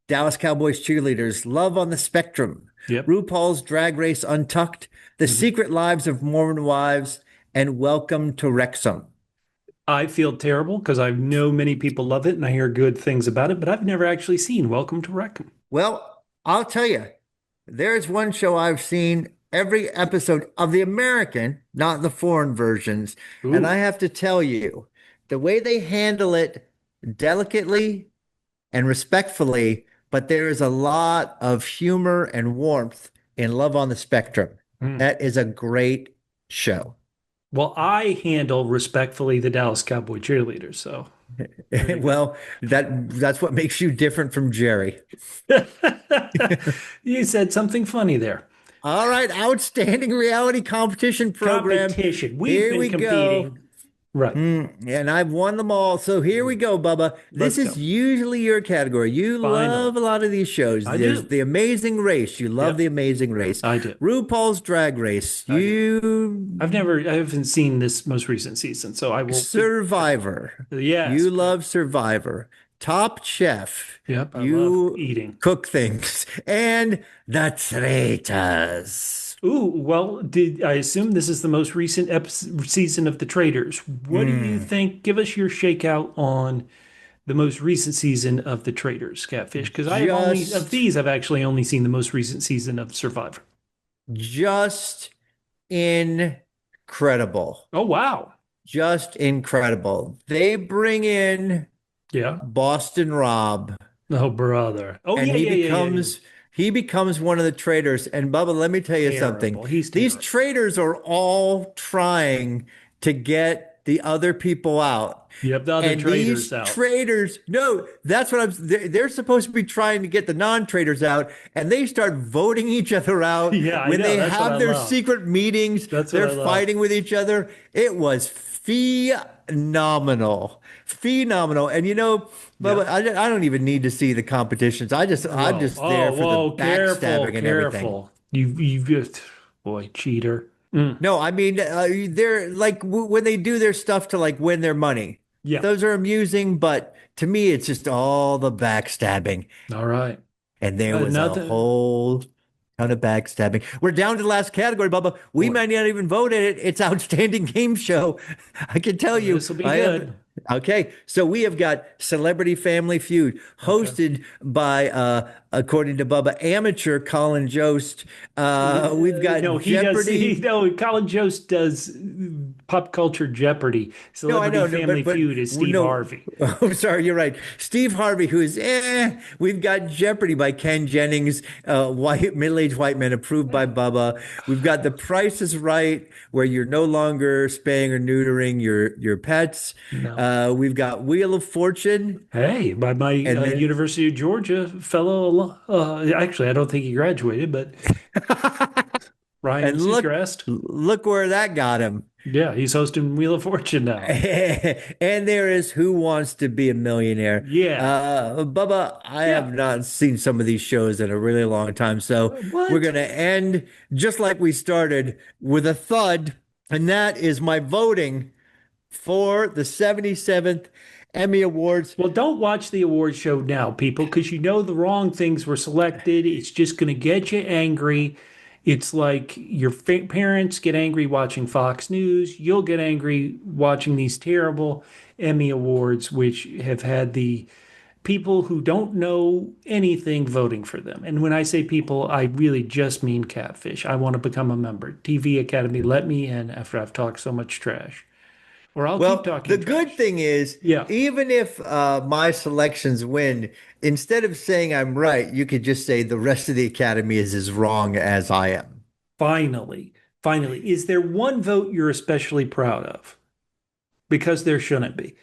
B: Dallas Cowboys Cheerleaders, Love on the Spectrum,
A: Yep.
B: RuPaul's Drag Race Untucked, The
A: Mhm.
B: Secret Lives of Mormon Wives, and Welcome to Wrexham.
A: I feel terrible because I know many people love it and I hear good things about it, but I've never actually seen Welcome to Raccoon.
B: Well, I'll tell you, there's one show I've seen every episode of the American, not the foreign versions. And I
A: Ooh.
B: have to tell you, the way they handle it delicately and respectfully, but there is a lot of humor and warmth in Love on the Spectrum.
A: Hmm.
B: That is a great show.
A: Well, I handle respectfully the Dallas Cowboy cheerleaders, so there you go.
B: Well, that's what makes you different from Jerry.
A: You said something funny there.
B: All right, outstanding reality competition program.
A: Competition. We've
B: Here
A: been
B: we go.
A: competing. Right.
B: And I've won them all. So here we go, Bubba. This
A: Let's
B: is
A: go.
B: usually your category. You
A: Finally.
B: love a lot of these shows.
A: I
B: There's
A: do.
B: The Amazing Race. You love The
A: Yep,
B: Amazing Race.
A: I do.
B: RuPaul's Drag Race.
A: I do.
B: You
A: I haven't seen this most recent season, so I will give it.
B: Survivor.
A: Yes,
B: You
A: correct.
B: love Survivor. Top Chef.
A: Yep, I love
B: You
A: eating.
B: cook things. And The Traitors.
A: Ooh, well, did I assume this is the most recent season of The Traitors? What do you
B: Mm,
A: think? Give us your shakeout on the most recent season of The Traitors, Catfish, because I have only of
B: just,
A: these, I've actually only seen the most recent season of Survivor.
B: just incredible.
A: Oh, wow.
B: Just incredible. They bring in
A: Yeah.
B: Boston Rob,
A: Oh, brother. Oh,
B: and
A: yeah, yeah, yeah, yeah, yeah.
B: he becomes one of the traitors. And Bubba, let me tell you something.
A: Terrible. He's
B: These
A: terrible.
B: traitors are all trying to get the other people out.
A: Yep, the other
B: And
A: traitors
B: these
A: out.
B: traitors, no, that's what they're supposed to be trying to get the non-traitors out, and they start voting each other out.
A: Yeah, I
B: When
A: know.
B: they
A: That's what I
B: have their
A: love.
B: secret meetings,
A: That's what
B: they're
A: I love.
B: fighting with each other. It was phenomenal. Phenomenal. And
A: Yeah.
B: Bubba, I don't even need to see the competitions. I'm
A: Whoa.
B: just there
A: Oh,
B: for the
A: whoa. Careful,
B: backstabbing and everything.
A: careful. You just, boy, cheater. Mm.
B: No, I mean, they're like when they do their stuff to like win their money.
A: Yeah.
B: Those are amusing, but to me, it's just all the backstabbing.
A: All right.
B: And there was a
A: Another
B: whole ton of backstabbing. We're down to the last category, Bubba. We
A: boy.
B: might not even vote in it. It's outstanding game show. I can tell you,
A: This will be
B: I have.
A: good.
B: Okay, so we have got Celebrity Family Feud,
A: Okay.
B: hosted by, according to Bubba, amateur Colin Jost. We've
A: No,
B: got
A: he does.
B: Jeopardy.
A: No, Colin Jost does pop culture Jeopardy.
B: No, I
A: Celebrity
B: know, no,
A: Family
B: but
A: Feud is Steve
B: no.
A: Harvey.
B: I'm sorry, you're right. Steve Harvey, who's We've got Jeopardy by Ken Jennings, white middle-aged white man, approved by Bubba. We've got The Price is Right, where you're no longer spaying or neutering your pets.
A: No.
B: We've got Wheel of Fortune,
A: Hey, by my
B: and then
A: University of Georgia fellow, actually, I don't think he graduated, but Ryan
B: and
A: Seacrest.
B: look where that got him.
A: Yeah, he's hosting Wheel of Fortune now.
B: And there is Who Wants to Be a Millionaire.
A: Yeah.
B: Bubba, I
A: Yeah.
B: have not seen some of these shows in a really long time. So we're
A: What?
B: going to end just like we started with a thud. And that is my voting for the 77th Emmy Awards.
A: Well, don't watch the award show now, people, because you know the wrong things were selected. It's just going to get you angry. It's like your parents get angry watching Fox News. You'll get angry watching these terrible Emmy Awards, which have had the people who don't know anything voting for them. And when I say people, I really just mean Catfish. I want to become a member. TV Academy, let me in after I've talked so much trash, or I'll keep
B: Well, the
A: talking
B: good
A: trash.
B: thing is,
A: Yeah,
B: even if my selections win, instead of saying I'm right, you could just say the rest of the academy is as wrong as I am.
A: finally, finally. Is there one vote you're especially proud of? Because there shouldn't be.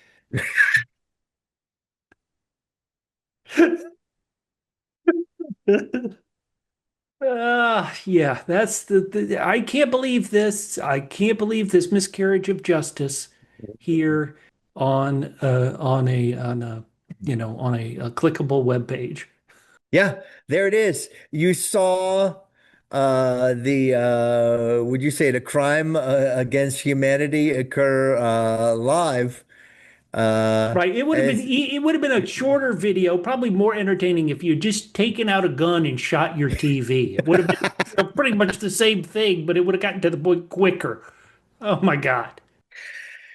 A: Yeah, that's I can't believe this. I can't believe this miscarriage of justice here on a on a clickable web page.
B: Yeah, there it is. You saw would you say the crime against humanity occur live
A: Right.
B: as
A: It would have been a shorter video, probably more entertaining if you had just taken out a gun and shot your TV. It would have been pretty much the same thing, but it would have gotten to the point quicker. Oh my God.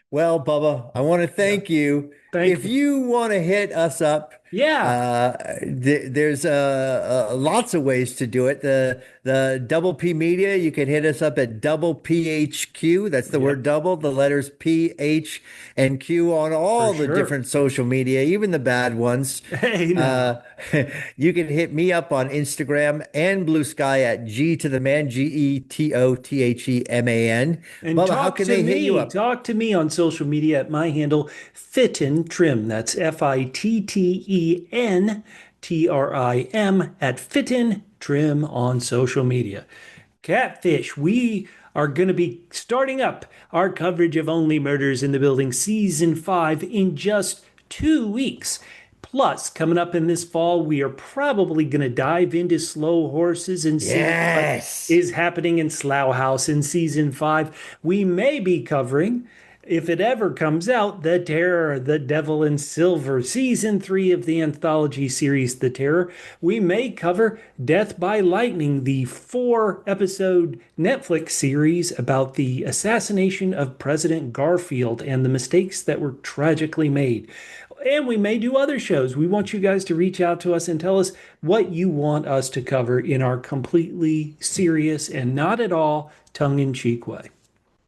B: Well, Bubba, I want to
A: Yeah.
B: thank you.
A: Thank
B: If
A: you.
B: you want to hit us up,
A: Yeah.
B: there's lots of ways to do it. The Double P Media, you can hit us up at Double PHQ. That's the word
A: Yep.
B: double, the letters P, H, and Q on
A: For
B: all the
A: sure.
B: different social media, even the bad ones.
A: Hey
B: Uh,
A: now.
B: you can hit me up on Instagram and Blue Sky at G to the man, GETOTHEMAN.
A: And
B: Bubba, how can they hit you up?
A: talk to me on social media at my handle, Fitten Trim. That's FITTENTRIM at Fitten Trim on social media. Catfish, we are going to be starting up our coverage of Only Murders in the Building season 5 in just 2 weeks. Plus, coming up in this fall, we are probably going to dive into Slow Horses and see what
B: Yes.
A: is happening in Slough House in season 5. We may be covering, if it ever comes out, The Terror, The Devil in Silver, season 3 of the anthology series The Terror. We may cover Death by Lightning, the 4 episode Netflix series about the assassination of President Garfield and the mistakes that were tragically made. And we may do other shows. We want you guys to reach out to us and tell us what you want us to cover in our completely serious and not at all tongue-in-cheek way.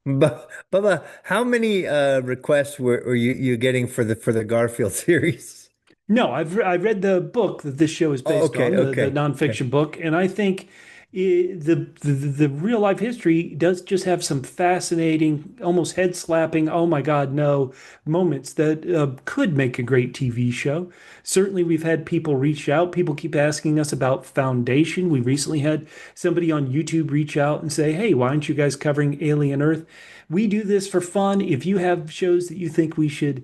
B: Bubba, how many requests were you getting for the Garfield series?
A: No, I've read the book that this show is
B: Oh,
A: based
B: okay,
A: on, the
B: okay, okay.
A: nonfiction book, and I think the real life history does just have some fascinating, almost head slapping, oh my God, no moments that could make a great TV show. Certainly, we've had people reach out. People keep asking us about Foundation. We recently had somebody on YouTube reach out and say, "Hey, why aren't you guys covering Alien Earth?" We do this for fun. If you have shows that you think we should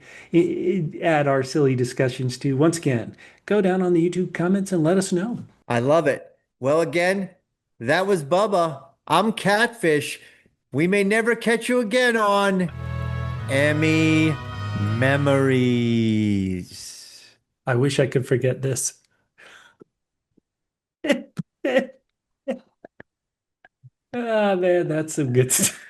A: add our silly discussions to, once again, go down on the YouTube comments and let us know.
B: I love it. Well, again, that was Bubba. I'm Catfish. We may never catch you again on Emmy Memories.
A: I wish I could forget this. Ah, man, that's some good stuff.